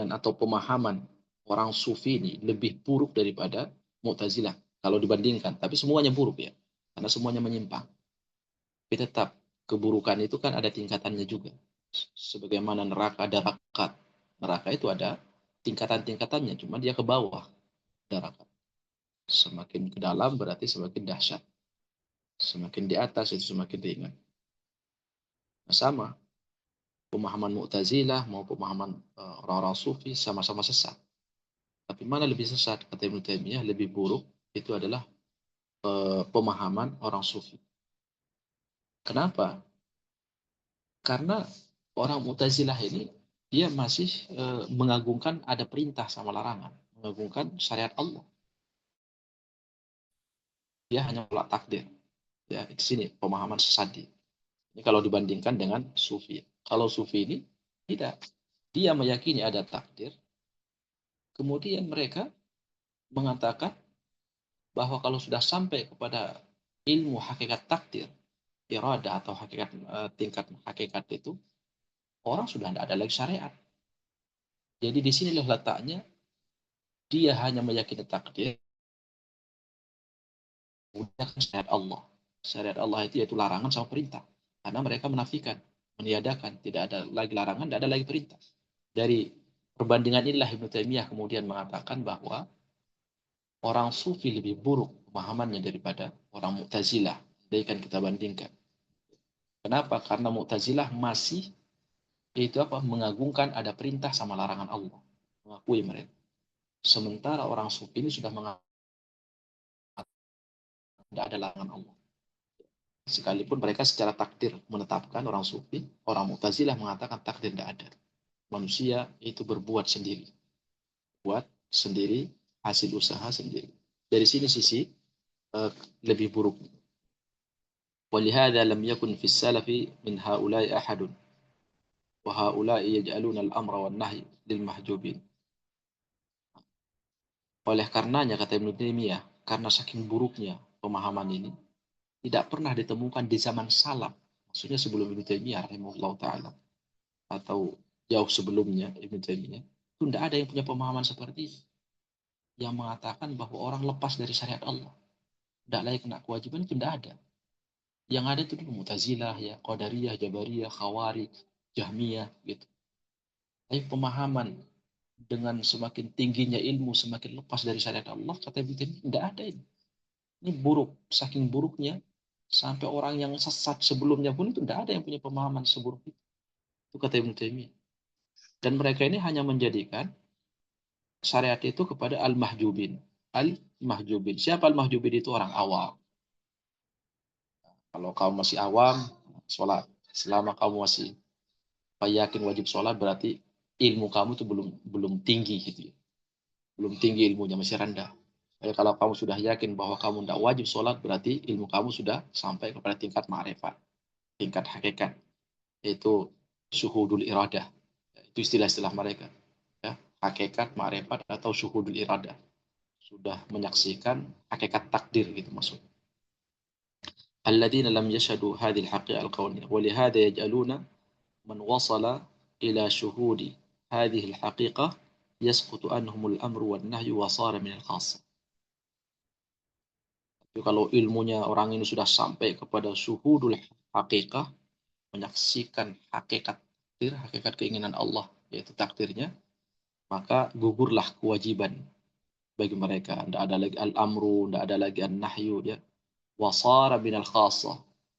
atau pemahaman orang sufi ini lebih buruk daripada Mu'tazilah kalau dibandingkan, tapi semuanya buruk ya, karena semuanya menyimpang. Tapi tetap keburukan itu kan ada tingkatannya juga. Sebagaimana neraka ada rakat. Neraka itu ada tingkatan-tingkatannya, cuma dia ke bawah neraka. Semakin ke dalam berarti semakin dahsyat. Semakin di atas itu semakin ringan. Nah, sama pemahaman Mu'tazilah mau pemahaman orang-orang sufi sama-sama sesat. Tapi mana lebih sesat? Kata Ibnu Taimiyah, lebih buruk itu adalah pemahaman orang sufi. Kenapa? Karena orang Mu'tazilah ini dia masih mengagungkan ada perintah sama larangan, mengagungkan syariat Allah. Dia hanya menolak takdir. Ya, di sini pemahaman sesat dia. Ini kalau dibandingkan dengan sufi. Kalau sufi ini tidak. Dia meyakini ada takdir. Kemudian mereka mengatakan bahwa kalau sudah sampai kepada ilmu hakikat takdir, irada atau hakikat tingkat hakikat itu, orang sudah tidak ada lagi syariat. Jadi di sinilah letaknya dia hanya meyakini takdir, menggunakan syariat Allah. Syariat Allah itu yaitu larangan sama perintah. Karena mereka menafikan, meniadakan, tidak ada lagi larangan, tidak ada lagi perintah. Dari perbandingan inilah Ibnu Taimiyah kemudian mengatakan bahwa orang sufi lebih buruk pemahamannya daripada orang Mu'tazilah. Jadi kan kita bandingkan. Kenapa? Karena Mu'tazilah masih itu apa? Mengagungkan ada perintah sama larangan Allah. Mengakui mereka. Sementara orang sufi ini sudah mengatakan tidak ada larangan Allah. Sekalipun mereka secara takdir menetapkan orang sufi, orang Mu'tazilah mengatakan takdir tidak ada. Manusia itu berbuat sendiri. Buat sendiri, hasil usaha sendiri. Dari sini sisi lebih buruk. ولهذا لم يكن في السلف من هؤلاء أحد وهؤلاء يجعلون الأمر والنهي للمحجوبين. Oleh karenanya kata Ibnu Taimiyah, karena saking buruknya pemahaman ini, tidak pernah ditemukan di zaman salaf, maksudnya sebelum Ibnu Taimiyah rahimahullah taala atau jauh sebelumnya Ibnu Taimiyah, itu tidak ada yang punya pemahaman seperti ini, yang mengatakan bahwa orang lepas dari syariat Allah, tidak layak kena kewajiban, itu tidak ada. Yang ada itu dulu Mu'tazilah, ya, Qadariyah, Jabariyah, Khawarij, Jahmiyah, gitu. Tapi pemahaman dengan semakin tingginya ilmu, semakin lepas dari syariat Allah, kata Ibnu Taimiyah, tidak ada ini. Ini buruk, saking buruknya, sampai orang yang sesat sebelumnya pun itu tidak ada yang punya pemahaman seburuk itu. Itu kata Ibnu Taimiyah. Dan mereka ini hanya menjadikan syariat itu kepada al-mahjubin. Al-mahjubin. Siapa al-mahjubin? Itu orang awam. Kalau kamu masih awam, sholat. Selama kamu masih yakin wajib sholat, berarti ilmu kamu itu belum tinggi gitu ya. Belum tinggi ilmunya, masih rendah. Jadi kalau kamu sudah yakin bahwa kamu tidak wajib sholat, berarti ilmu kamu sudah sampai kepada tingkat ma'rifat, tingkat hakikat, yaitu syuhudul iradah. Itu istilah-istilah mereka. Ya, hakikat, ma'rifat, atau syuhudul iradah. Sudah menyaksikan hakikat takdir gitu maksudnya. الذين لم يشهدوا هذه الحقيقة الكونية ولهذا يجعلون من وصل إلى شهود هذه الحقيقة يسقط عنهم الأمر والنهي وصار من الخاصة. Kalau ilmunya orang ini sudah sampai kepada suhudul hakikah, menyaksikan hakikat takdir, hakikat keinginan Allah, yaitu takdirnya, maka gugurlah kewajiban bagi mereka. Tidak ada lagi al-amru, tidak ada lagi an-nahyu, ya. Wasara binal khasah.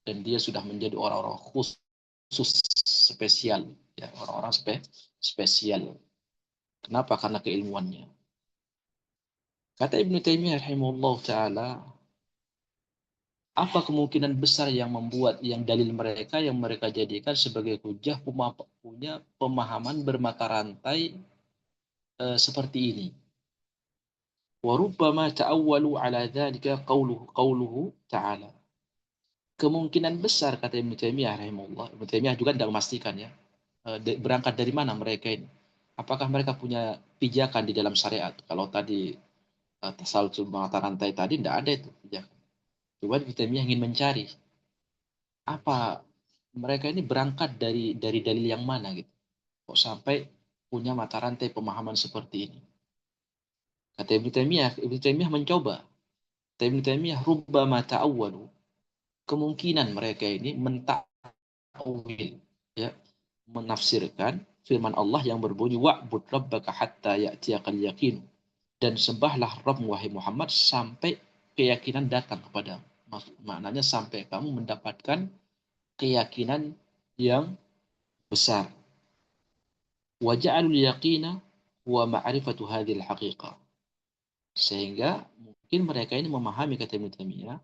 Dan dia sudah menjadi orang-orang khusus spesial, ya, orang-orang spesial. Kenapa? Karena keilmuannya. Kata Ibnu Taimiyah rahimahullah taala, apa kemungkinan besar yang membuat yang dalil mereka yang mereka jadikan sebagai hujah punya pemahaman bermata rantai seperti ini. Wa rubbama ta'awwalu ala dzalika qauluhu ta'ala. Kemungkinan besar kata Ibnu Taimiyah rahimahullah. Ibnu Taimiyah juga tidak memastikan, ya. Berangkat dari mana mereka ini? Apakah mereka punya pijakan di dalam syariat? Kalau tadi tasalsul mata rantai tadi tidak ada itu pijakan. Coba Ibnu Taimiyah ingin mencari apa mereka ini berangkat dari dalil yang mana gitu. Kok sampai punya mata rantai pemahaman seperti ini? Kata Ibnu Taimiyah mencoba. Kata Ibnu Taimiyah rubbama ta'awwalu. Kemungkinan mereka ini mentakwil, ya, menafsirkan firman Allah yang berbunyi wa'bud rabbaka hatta ya'tiyakal yaqin, dan sembahlah Rabb wahai Muhammad sampai keyakinan datang kepadamu. Maknanya sampai kamu mendapatkan keyakinan yang besar. Wa ja'alul yaqina wa ma'rifatu hadhil haqiqah. Sehingga mungkin mereka ini memahami, kata Ibnu Taimiyah,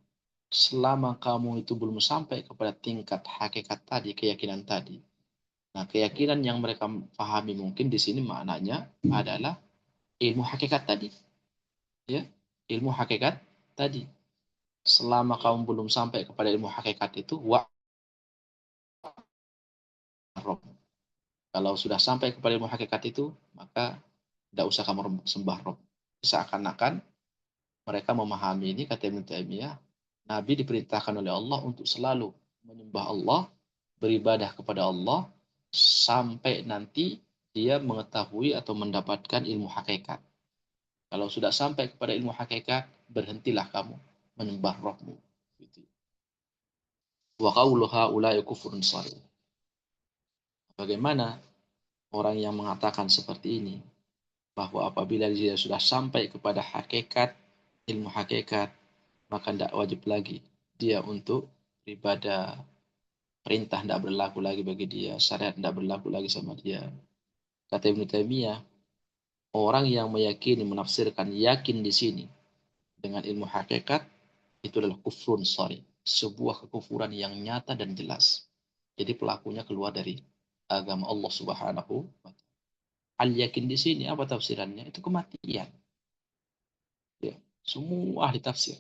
selama kamu itu belum sampai kepada tingkat hakikat tadi, keyakinan tadi. Nah, keyakinan yang mereka pahami mungkin di sini maknanya adalah ilmu hakikat tadi. Ya, ilmu hakikat tadi. Selama kamu belum sampai kepada ilmu hakikat itu, kalau sudah sampai kepada ilmu hakikat itu, maka tidak usah kamu sembah Rob. Seakan-akan mereka memahami ini, kata Ibnu Taimiyah, Nabi diperintahkan oleh Allah untuk selalu menyembah Allah, beribadah kepada Allah, sampai nanti dia mengetahui atau mendapatkan ilmu hakikat. Kalau sudah sampai kepada ilmu hakikat, berhentilah kamu menyembah Rabbmu. Wa qawlu haula'i kufrun sharih. Bagaimana orang yang mengatakan seperti ini, bahwa apabila dia sudah sampai kepada hakikat, ilmu hakikat, maka tidak wajib lagi dia untuk beribadah, perintah tidak berlaku lagi bagi dia, syariat tidak berlaku lagi sama dia. Kata Ibnu Taimiyah, orang yang meyakini, menafsirkan yakin di sini dengan ilmu hakikat, itu adalah kufrun sharih, sebuah kekufuran yang nyata dan jelas. Jadi pelakunya keluar dari agama Allah Subhanahu wa taala. Al-yakin di sini apa tafsirannya? Itu kematian. Ya, semua ahli tafsir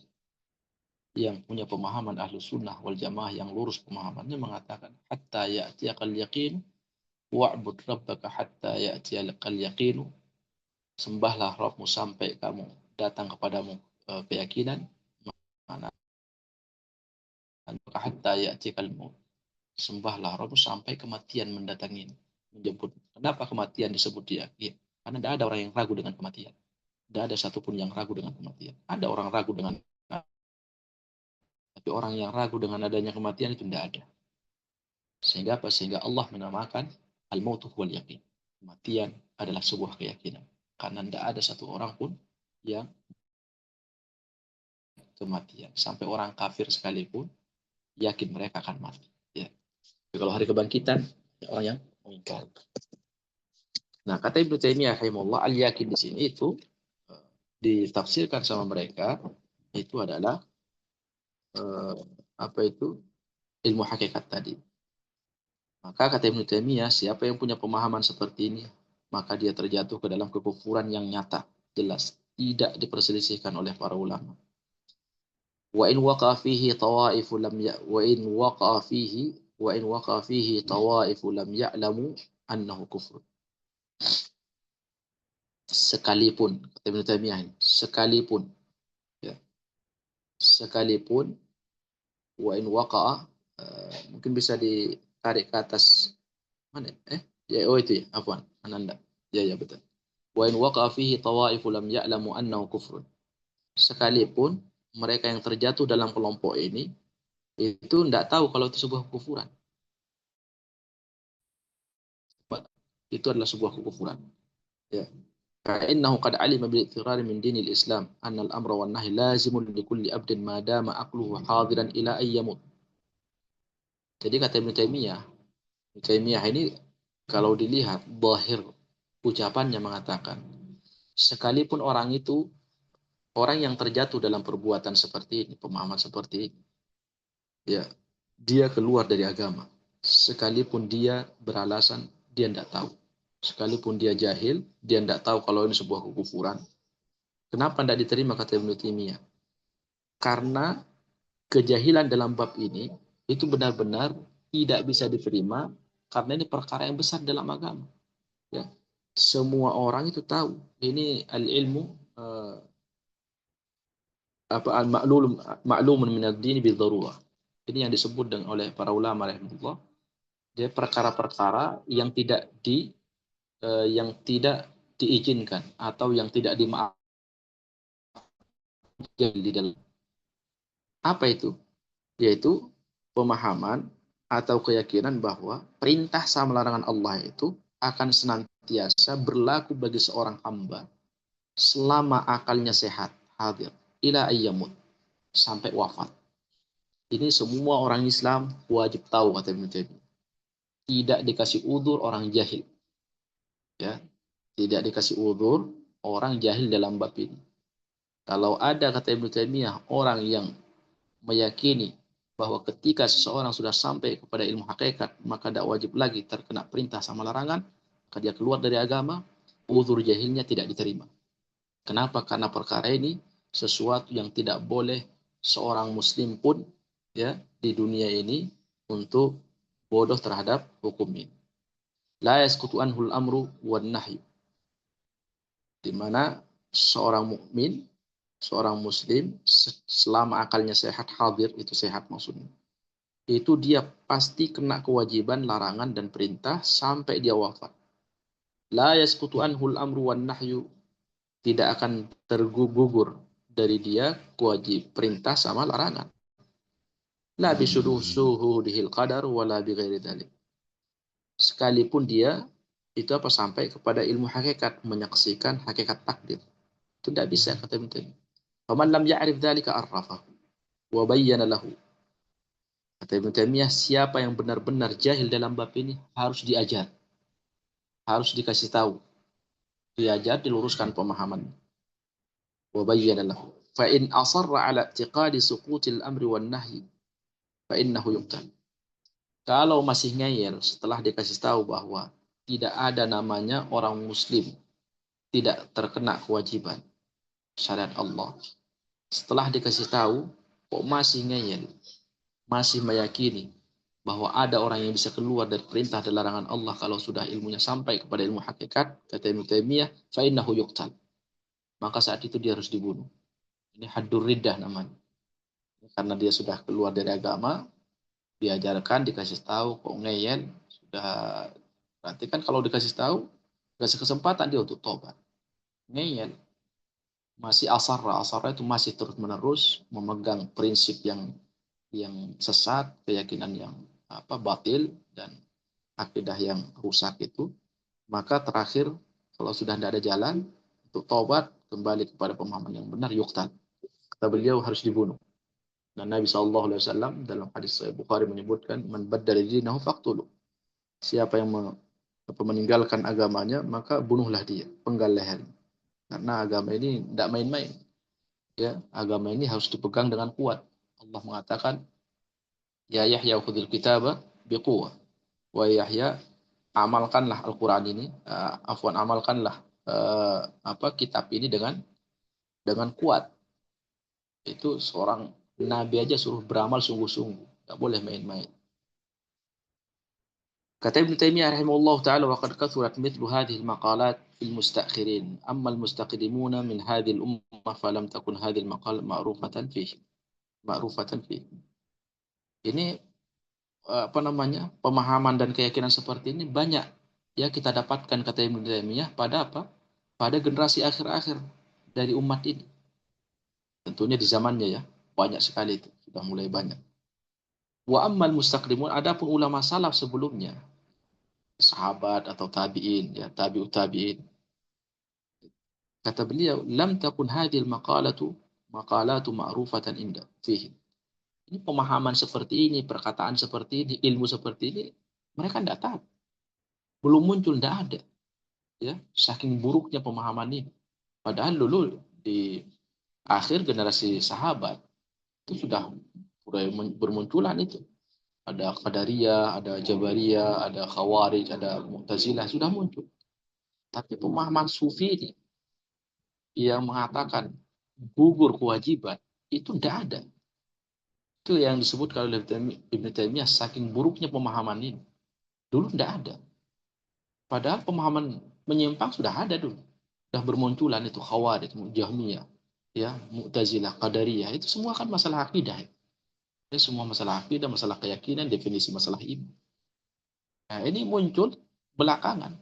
yang punya pemahaman ahlu sunnah wal jamaah yang lurus pemahamannya mengatakan hatta ya'tiyakal yaqin wa'bud rabbaka hatta ya'tiyakal yaqinu, sembahlah Rabbmu sampai kamu datang kepadamu keyakinan, mana hatta ya'tiyakal maut, sembahlah Rabbmu sampai kematian mendatangi. Menjemput. Kenapa kematian disebut dia? Ya, karena tidak ada orang yang ragu dengan kematian. Tidak ada satupun yang ragu dengan kematian. Ada orang ragu dengan, tapi orang yang ragu dengan adanya kematian itu tidak ada. Sehingga apa? Sehingga Allah menamakan al-mautu wal yakin. Kematian adalah sebuah keyakinan. Karena tidak ada satu orang pun yang kematian. Sampai orang kafir sekalipun yakin mereka akan mati. Ya. Jadi kalau hari kebangkitan, orang yang mengingkar. Nah, kata Ibnu Taimiyah rahimahullah, al-yakin di sini itu ditafsirkan sama mereka itu adalah apa itu? Ilmu hakikat tadi. Maka kata Ibnu Taimiyah, siapa yang punya pemahaman seperti ini, maka dia terjatuh ke dalam kekufuran yang nyata, jelas, tidak diperselisihkan oleh para ulama. Wa in waqa fihi tawaifu lam ya wa in waqa fihi wa in waqa fihi tawaifu lam ya'lamu annahu kufur. Sekalipun, kata Ibnu Taimiyah, sekalipun, ya, sekalipun, wa in waqa'a, mungkin bisa ditarik ke atas mana? Ya, oh itu ya, afwan, Ananda. Ya, ya betul. Wa in waqa'a fihi tawaifu lam ya'lamu annahu kufrun. Sekalipun mereka yang terjatuh dalam kelompok ini itu tidak tahu kalau itu sebuah kekufuran. Itu adalah sebuah kekufuran. Ya. فإنه قد علم بالاضطرار من دين الإسلام أن الأمر والنهي لازم لكل عبد ما دام عقله حاضرا إلى أن يموت. Jadi kata Ibnu Taimiyah ini kalau dilihat zahir ucapannya mengatakan, sekalipun orang itu orang yang terjatuh dalam perbuatan seperti ini, pemahaman seperti ini, ya, dia keluar dari agama. Sekalipun dia beralasan dia tidak tahu. Sekalipun dia jahil, dia tidak tahu kalau ini sebuah kekufuran. Kenapa tidak diterima kata Ibnu Taimiyah? Karena kejahilan dalam bab ini itu benar-benar tidak bisa diterima karena ini perkara yang besar dalam agama. Ya. Semua orang itu tahu ini al-ilmu ma'lumun min ad-din bil darurah. Ini yang disebut oleh para ulama rahimahullah. Dia perkara-perkara yang tidak diizinkan atau yang tidak dimaafkan di dalam. Apa itu? Yaitu pemahaman atau keyakinan bahwa perintah sama larangan Allah itu akan senantiasa berlaku bagi seorang hamba selama akalnya sehat, hadir, ila ayyamut, sampai wafat. Ini semua orang Islam wajib tahu kata Ibnu Taimiyah. Tidak dikasih udzur orang jahil. Ya, tidak dikasih udzur orang jahil dalam bab ini. Kalau ada kata Ibnu Taimiyah orang yang meyakini bahwa ketika seseorang sudah sampai kepada ilmu hakikat maka tidak wajib lagi terkena perintah sama larangan, maka dia keluar dari agama, udzur jahilnya tidak diterima. Kenapa? Karena perkara ini sesuatu yang tidak boleh seorang muslim pun ya di dunia ini untuk bodoh terhadap hukum ini. La yasqutu anhul amru wan nahyu. Di mana seorang mukmin, seorang muslim selama akalnya sehat, hadir itu sehat maksudnya. Itu dia pasti kena kewajiban larangan dan perintah sampai dia wafat. La yasqutu anhul amru wan nahyu, tidak akan tergugur dari dia kewajib perintah sama larangan. La bisudusuhudihil qadar wala bighairi dzalik. Sekalipun dia itu sampai kepada ilmu hakikat, menyaksikan hakikat takdir. Itu tidak bisa kata Ibnu Taimiyah. Faman lam ya'rif dzalika arrafahu wa bayyana lahu. Kata Ibnu Taimiyah, siapa yang benar-benar jahil dalam bab ini harus diajar. Harus dikasih tahu. Diajar, diluruskan pemahaman. Wa bayyana lahu. Fa in asarra ala i'tiqadi suqutil amri wan nahyi fa innahu yuqtal. Kalau masih ngeyel setelah dikasih tahu bahwa tidak ada namanya orang muslim tidak terkena kewajiban syariat Allah. Setelah dikasih tahu kok masih ngeyel, masih meyakini bahwa ada orang yang bisa keluar dari perintah dan larangan Allah kalau sudah ilmunya sampai kepada ilmu hakikat, kata Ibnu Taimiyah, fa innahu yuqtal. Maka saat itu dia harus dibunuh. Ini haddur riddah namanya. Karena dia sudah keluar dari agama, diajarkan, dikasih tahu, kok ngeyel, sudah berarti kan kalau dikasih tahu, dikasih kesempatan dia untuk tobat. Ngeyel, masih asarra itu masih terus menerus memegang prinsip yang sesat, keyakinan yang batil dan akidah yang rusak itu, maka terakhir kalau sudah tidak ada jalan untuk tobat kembali kepada pemahaman yang benar, yuqtal. Kata beliau harus dibunuh. Dan Nabi SAW dalam hadis Sahih Bukhari menyebutkan, man baddala dinahu faqtuluh. Siapa yang meninggalkan agamanya, maka bunuhlah dia, penggal leher. Karena agama ini tidak main-main. Ya, agama ini harus dipegang dengan kuat. Allah mengatakan, ya Yahya khudhil kitaba biquwwah. Wa Yahya, amalkanlah Al-Qur'an ini, amalkanlah kitab ini dengan kuat. Itu seorang nabi aja suruh beramal sungguh-sungguh, enggak boleh main-main. Kata Ibnu Taimiyah rahimahullah taala, wa qad kathurat mithlu hadhihi al-maqalat fil mustakhirin, amma al-mustaqdimuna min hadhihi al-ummah falam takun hadhihi al-maqal ma'rufatan fihi. Ini pemahaman dan keyakinan seperti ini banyak ya kita dapatkan kata Ibnu Taimiyah pada generasi akhir-akhir dari umat ini. Tentunya di zamannya ya, banyak sekali itu, sudah mulai banyak. Wa ammal mustaqdimun, adapun ulama salaf sebelumnya, sahabat atau tabi'in, ya tabi'ut tabi'in. Kata beliau, lam takun hadhil maqalatu ma'rufatan inda fihi. Ini pemahaman seperti ini, perkataan seperti ini, ilmu seperti ini, mereka tidak tahu. Belum muncul, tidak ada. Ya, saking buruknya pemahaman ini. Padahal dulu di akhir generasi sahabat itu sudah mulai bermunculan itu. Ada Qadariyah, ada Jabariyah, ada Khawarij, ada Mu'tazilah, sudah muncul. Tapi pemahaman Sufi ini yang mengatakan gugur kewajiban, itu tidak ada. Itu yang disebut kalau Ibn Taimiyah saking buruknya pemahaman ini. Dulu tidak ada. Padahal pemahaman menyimpang sudah ada dulu. Sudah bermunculan itu Khawarij, Jahmiyah, ya, Mu'tazilah, Qadariyah. Itu semua kan masalah akidah. Ini semua masalah akidah, masalah keyakinan, definisi masalah iman. Nah, ini muncul belakangan.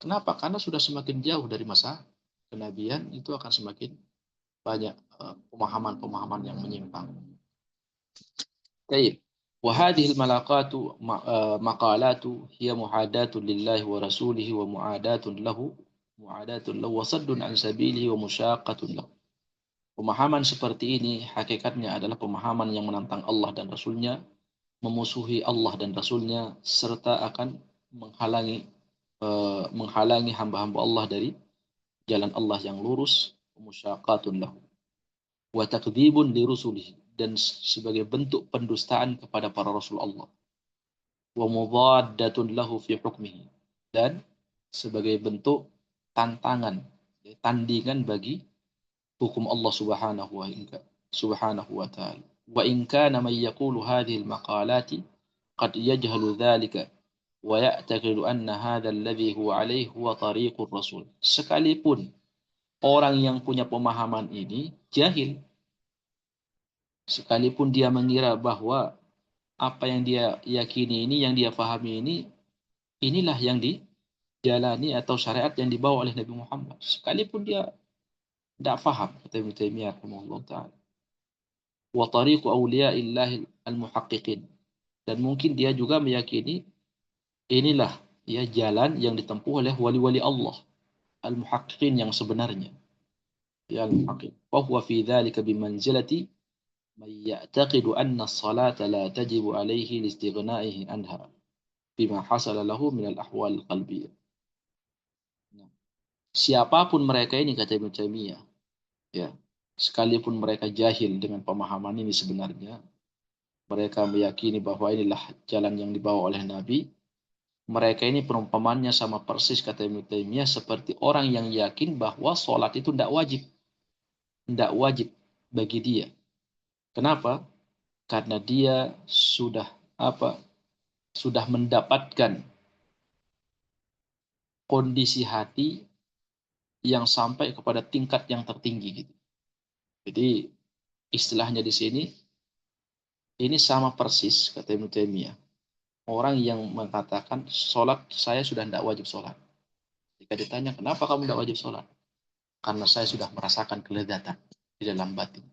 Kenapa? Karena sudah semakin jauh dari masa kenabian, itu akan semakin banyak pemahaman-pemahaman yang menyimpang. Baik. وهذه الملاقات مقالات هي معاداة لله ورسوله ومعاداة له وصد عن سبيله ومشاقة له. Pemahaman seperti ini hakikatnya adalah pemahaman yang menantang Allah dan Rasulnya, memusuhi Allah dan Rasulnya, serta akan menghalangi hamba-hamba Allah dari jalan Allah yang lurus, musyaqatun lahu wa takdzibun li rusulih, dan sebagai bentuk pendustaan kepada para rasul Allah, wa mudaddatun lahu fi hukmihi, dan sebagai bentuk tantangan, tandingan bagi hukum Allah subhanahu wa ta'ala. Wa in kana man yaqulu hadhihi al-maqalati qad yajhalu dhalika wa ya'taqidu anna hadha alladhi huwa alayhi huwa tariqur rasul. Sekalipun orang yang punya pemahaman ini jahil, sekalipun dia mengira bahwa apa yang dia yakini ini, yang dia pahami ini, inilah yang dijalani atau syariat yang dibawa oleh Nabi Muhammad. Sekalipun dia tidak paham, kata Ibnu Taimiyah rahimahullah ta'ala. Wa tariqu awliyaillahi al-muhaqqiqin. Dan mungkin dia juga meyakini inilah ya jalan yang ditempuh oleh wali-wali Allah al-muhaqqiqin yang sebenarnya. Ya al-muhaqqiq. Wa huwa fi dzalika bimanzilati man ya'taqidu anna as-salata la tajibu alaihi liistighna'ihi anha bima hasala lahu min al-ahwal al-qalbiyah. Siapapun mereka ini, kata Ibnu Taimiyah, ya, sekalipun mereka jahil dengan pemahaman ini sebenarnya, mereka meyakini bahwa inilah jalan yang dibawa oleh Nabi, mereka ini perumpamannya sama persis, kata Ibnu Taimiyah, seperti orang yang yakin bahwa sholat itu tidak wajib. Tidak wajib bagi dia. Kenapa? Karena dia sudah sudah mendapatkan kondisi hati yang sampai kepada tingkat yang tertinggi gitu. Jadi istilahnya di sini ini sama persis, kata Ibnu Taimiyah, orang yang mengatakan sholat saya sudah tidak wajib sholat. Jika ditanya kenapa kamu tidak wajib sholat, karena saya sudah merasakan kelezatan di dalam batin.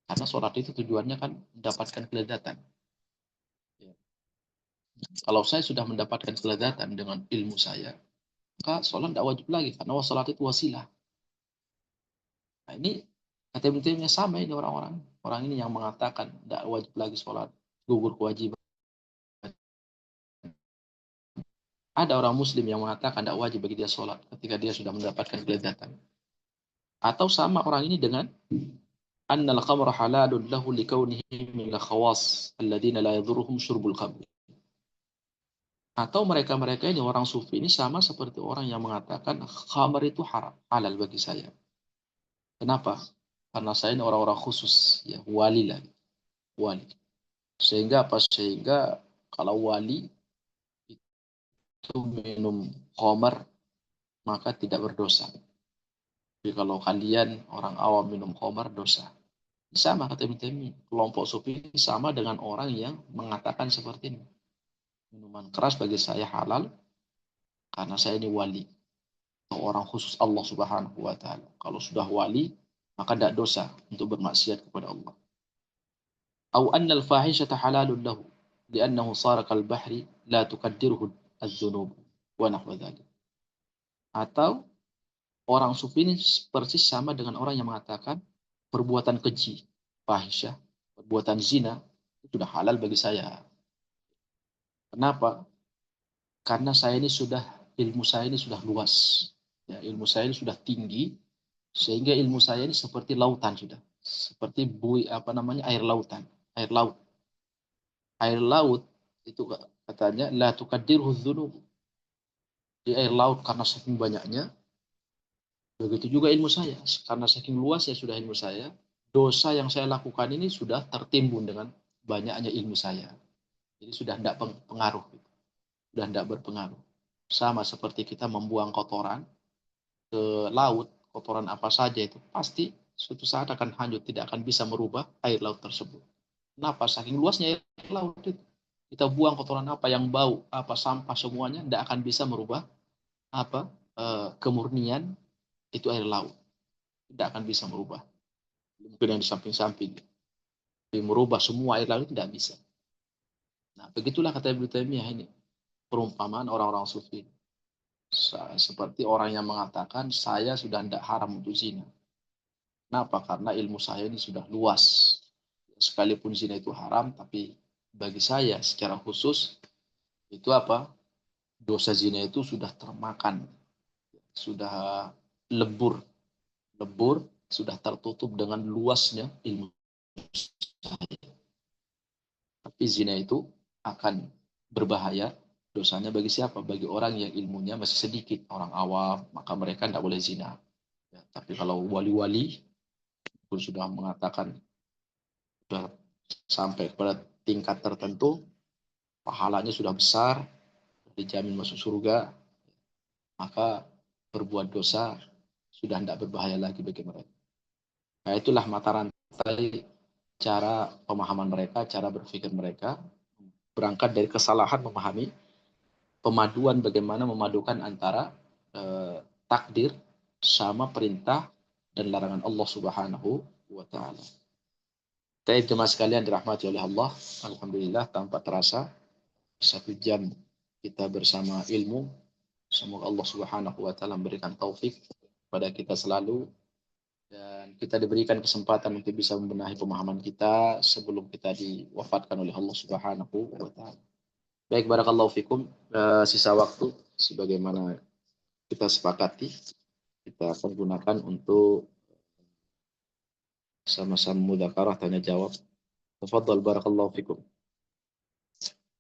Karena sholat itu tujuannya kan mendapatkan kelezatan. Ya. Kalau saya sudah mendapatkan kelezatan dengan ilmu saya, maka sholat tidak wajib lagi, karena sholat itu wasilah. Nah ini kata Ibnu Taimiyah sama ini orang-orang. Orang ini yang mengatakan tidak wajib lagi sholat, gugur kewajiban. Ada orang muslim yang mengatakan tidak wajib bagi dia sholat ketika dia sudah mendapatkan kelezatan. Atau sama orang ini dengan annal khamra halalun lahu likaunihi min al-khawas alladziina la yadhurruhum syurbul khamr. Atau mereka-mereka ini orang sufi ini sama seperti orang yang mengatakan khamr itu haram, halal bagi saya. Kenapa? Karena saya ini orang-orang khusus, ya, wali lah, wali. Sehingga apa? Sehingga kalau wali itu minum khamr maka tidak berdosa. Jadi kalau kalian orang awam minum khamr dosa. Sama kata Ibnu Taimiyah. Kelompok sufi sama dengan orang yang mengatakan seperti ini. Minuman keras bagi saya halal karena saya ini wali. Atau orang khusus Allah subhanahu wa ta'ala. Kalau sudah wali, maka tidak dosa untuk bermaksiat kepada Allah. Au anna al-fahishata halalun lahu li'annahu sara kal bahri la tukaddiruhu adz-dzunub wa nahwa dzalik. Atau orang sufi ini persis sama dengan orang yang mengatakan perbuatan keji, fahisyah, perbuatan zina itu sudah halal bagi saya. Kenapa? Karena ilmu saya ini sudah luas. Ya, ilmu saya ini sudah tinggi sehingga ilmu saya ini seperti lautan sudah. Seperti air lautan, air laut. Air laut itu katanya la tuqaddirhu dzunub. Di air laut karena saking banyaknya, begitu juga ilmu saya. Karena saking luas ya sudah ilmu saya, dosa yang saya lakukan ini sudah tertimbun dengan banyaknya ilmu saya. Jadi sudah tidak pengaruh. Sudah tidak berpengaruh. Sama seperti kita membuang kotoran ke laut, kotoran apa saja itu pasti suatu saat akan hanyut, tidak akan bisa merubah air laut tersebut. Kenapa? Saking luasnya air laut itu. Kita buang kotoran apa yang bau, apa sampah semuanya tidak akan bisa merubah kemurnian itu air laut. Tidak akan bisa merubah. Mungkin yang di samping-samping. Tapi merubah semua air laut tidak bisa. Nah, begitulah kata Ibnu Taimiyah ini. Perumpamaan orang-orang sufi. Seperti orang yang mengatakan saya sudah tidak haram untuk zina. Kenapa? Karena ilmu saya ini sudah luas. Sekalipun zina itu haram, tapi bagi saya secara khusus itu dosa zina itu sudah termakan, sudah lebur, sudah tertutup dengan luasnya ilmu saya. Tapi zina itu akan berbahaya dosanya bagi siapa? Bagi orang yang ilmunya masih sedikit, orang awam, maka mereka tidak boleh zina. Ya, tapi kalau wali-wali pun sudah mengatakan sudah sampai pada tingkat tertentu, pahalanya sudah besar, dijamin masuk surga, maka berbuat dosa sudah tidak berbahaya lagi bagi mereka. Nah, itulah mata rantai cara pemahaman mereka, cara berpikir mereka, berangkat dari kesalahan memahami pemaduan bagaimana memadukan antara takdir sama perintah dan larangan Allah Subhanahu wa taala. Baik jemaah sekalian dirahmati oleh Allah, alhamdulillah tanpa terasa 1 jam kita bersama ilmu. Semoga Allah Subhanahu wa taala memberikan taufik pada kita selalu dan kita diberikan kesempatan untuk bisa membenahi pemahaman kita sebelum kita diwafatkan oleh Allah Subhanahu wa taala. Baik, barakallahu fikum. Sisa waktu sebagaimana kita sepakati kita akan gunakan untuk sama-sama mudzakarah tanya jawab. Tafadhal barakallahu fikum.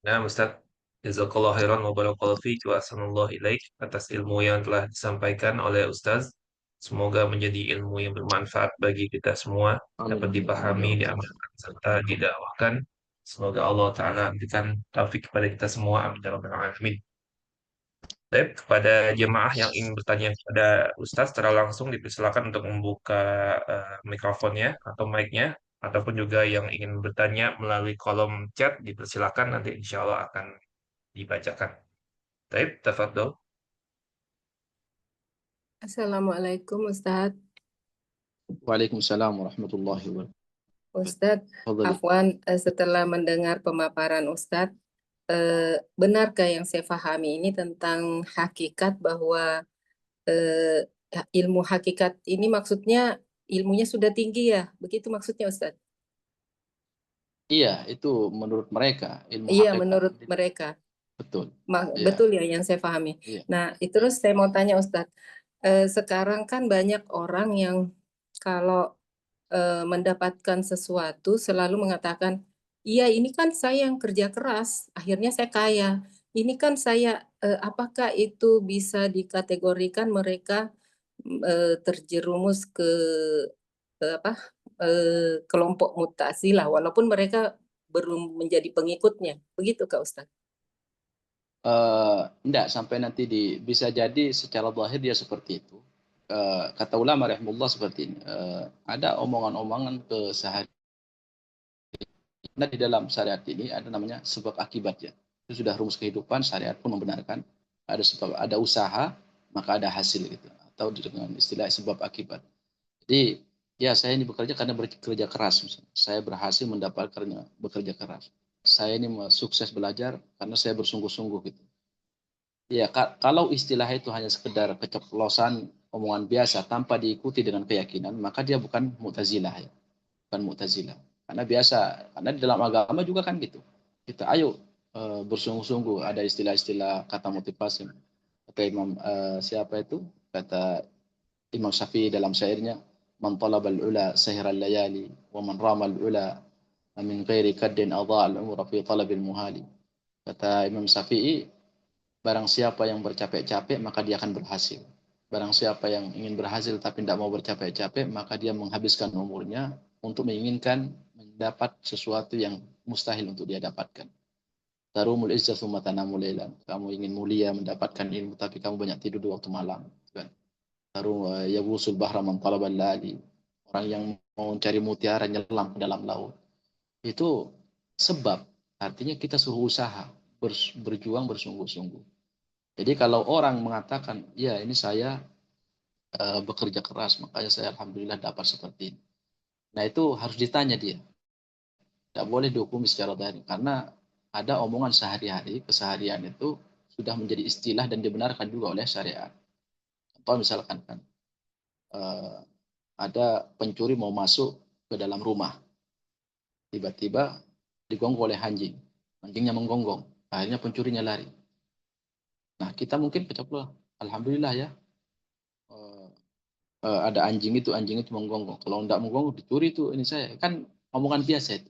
Nah, Ustaz, jazakallah khairan wa barakallahu fiik wa ahsanallahu ilaik atas ilmu yang telah disampaikan oleh Ustaz. Semoga menjadi ilmu yang bermanfaat bagi kita semua, Amin dapat amin amin ya dipahami, rabbal alamin. diamalkan, serta didakwahkan. Semoga Allah Ta'ala memberikan taufik kepada kita semua. Amin ya rabbal alamin. Baik, kepada jemaah yang ingin bertanya kepada Ustaz secara langsung dipersilakan untuk membuka mikrofonnya atau mic-nya, ataupun juga yang ingin bertanya melalui kolom chat dipersilakan, nanti insya Allah akan dibacakan. Baik, tafadhol. Assalamualaikum Ustadz. Waalaikumsalam warahmatullahi wabarakatuh. Ustadz, Tafadhali. Afwan, setelah mendengar pemaparan Ustadz, benarkah yang saya pahami ini tentang hakikat bahwa ilmu hakikat ini maksudnya ilmunya sudah tinggi ya? Begitu maksudnya Ustadz? Iya, itu menurut mereka ilmu Iya, hakikat. menurut mereka. Betul. Iya, Betul ya yang saya pahami. iya. Nah, terus saya mau tanya Ustadz, sekarang kan banyak orang yang kalau mendapatkan sesuatu selalu mengatakan, iya ini kan saya yang kerja keras, akhirnya saya kaya. Ini kan saya, apakah itu bisa dikategorikan mereka terjerumus ke apa kelompok mutazilah, walaupun mereka belum menjadi pengikutnya, begitu Kak Ustadz? Enggak sampai nanti bisa jadi secara zahir dia seperti itu. Kata ulama rahimahullah seperti ini. Ada omongan-omongan keseharian. Nah, di dalam syariat ini ada namanya sebab akibat ya. Itu sudah rumus kehidupan, syariat pun membenarkan ada sebab, ada usaha, maka ada hasil gitu. Atau dengan istilah sebab akibat. Jadi Ya, saya ini bekerja karena bekerja keras. Misalnya. Saya berhasil mendapatkannya bekerja keras. Saya ini sukses belajar karena saya bersungguh-sungguh gitu. Ya, kalau istilah itu hanya sekedar keceplosan omongan biasa tanpa diikuti dengan keyakinan, maka dia bukan Mu'tazilah ya. Bukan Mu'tazilah. Karena biasa, karena di dalam agama juga kan gitu. Kita ayo bersungguh-sungguh, ada istilah-istilah kata motivasi. Kata Imam siapa itu? Kata Imam Syafi'i dalam syairnya, "Man talabal ula sahiral layali wa man ramal ula min ghairi kaddin adha'al umra fi talabil muhali." Kata Imam Syafi'i, barang siapa yang bercapek-capek maka dia akan berhasil. Barang siapa yang ingin berhasil tapi tidak mau bercapek-capek, maka dia menghabiskan umurnya untuk menginginkan mendapat sesuatu yang mustahil untuk dia dapatkan. Tarumul izzah tsumma tanamu lailan. Kamu ingin mulia mendapatkan ilmu tapi kamu banyak tidur di waktu malam, kan? Tarum yabusul bahra man talabal lali. Orang yang mau mencari mutiara nyelam ke dalam laut. Itu sebab, artinya kita suruh usaha, berjuang bersungguh-sungguh. Jadi kalau orang mengatakan, ya ini saya bekerja keras, makanya saya alhamdulillah dapat seperti ini. Nah itu harus ditanya dia. Tidak boleh dihukumi secara dhahir. Karena ada omongan sehari-hari, keseharian itu sudah menjadi istilah dan dibenarkan juga oleh syariat. Contoh misalkan kan, ada pencuri mau masuk ke dalam rumah. Tiba-tiba digonggong oleh anjing. Anjingnya menggonggong. Akhirnya pencurinya lari. Nah kita mungkin keceplosan. Alhamdulillah ya, ada anjing itu menggonggong. Kalau tidak menggonggong, dicuri itu ini saya. Kan omongan biasa itu.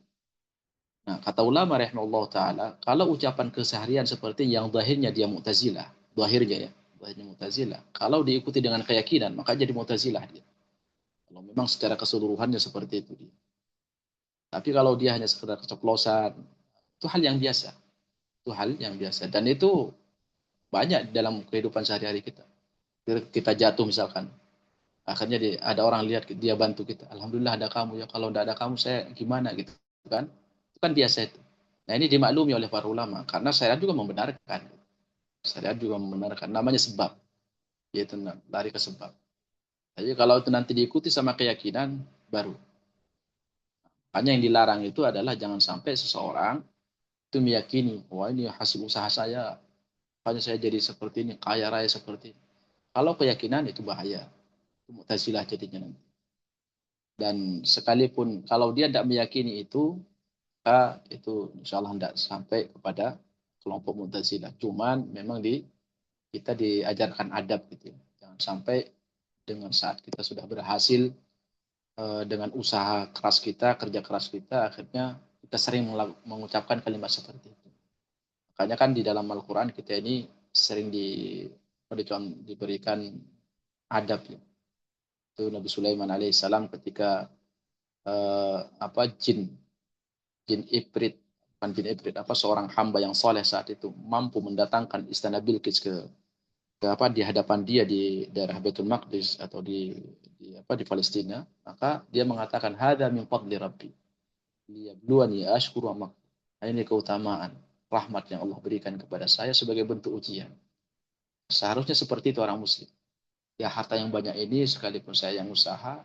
Nah, kata ulama rahimahullah ta'ala, kalau ucapan keseharian seperti yang zahirnya dia Mu'tazilah, zahirnya ya, zahirnya Mu'tazilah. Kalau diikuti dengan keyakinan, maka jadi Mu'tazilah dia. Kalau memang secara keseluruhannya seperti itu dia. Tapi kalau dia hanya sekedar keceplosan, itu hal yang biasa. Itu hal yang biasa. Dan itu banyak dalam kehidupan sehari-hari kita. Kita jatuh misalkan, akhirnya ada orang lihat dia bantu kita, alhamdulillah ada kamu ya, kalau tidak ada kamu saya gimana gitu kan. Itu kan biasa itu. Nah ini dimaklumi oleh para ulama karena syariat juga membenarkan, namanya sebab, yaitu lari ke sebab. Jadi kalau itu nanti diikuti sama keyakinan baru. Hanya yang dilarang itu adalah jangan sampai seseorang itu meyakini, wah ini hasil usaha saya, makanya saya jadi seperti ini, kaya raya seperti ini. Kalau keyakinan itu bahaya, itu Mu'tazilah jadinya nanti. Dan sekalipun kalau dia tidak meyakini itu, maka itu insya Allah tidak sampai kepada kelompok Mu'tazilah. Cuman memang kita diajarkan adab gitu ya. Jangan sampai dengan saat kita sudah berhasil dengan usaha keras kita, kerja keras kita, akhirnya kita sering mengucapkan kalimat seperti itu. Makanya kan di dalam Al-Quran kita ini sering diberikan adab ya. Itu Nabi Sulaiman alaihissalam ketika jin Ibrit, bukan jin Ibrit, seorang hamba yang soleh saat itu mampu mendatangkan istana Bilqis di hadapan dia di daerah Baitul Maqdis atau di Palestina, maka dia mengatakan hadza min fadli rabbi liyabluwani ashkuru am akfur. Ini keutamaan rahmat yang Allah berikan kepada saya sebagai bentuk ujian. Seharusnya seperti itu orang muslim. Ya harta yang banyak ini sekalipun saya yang usaha,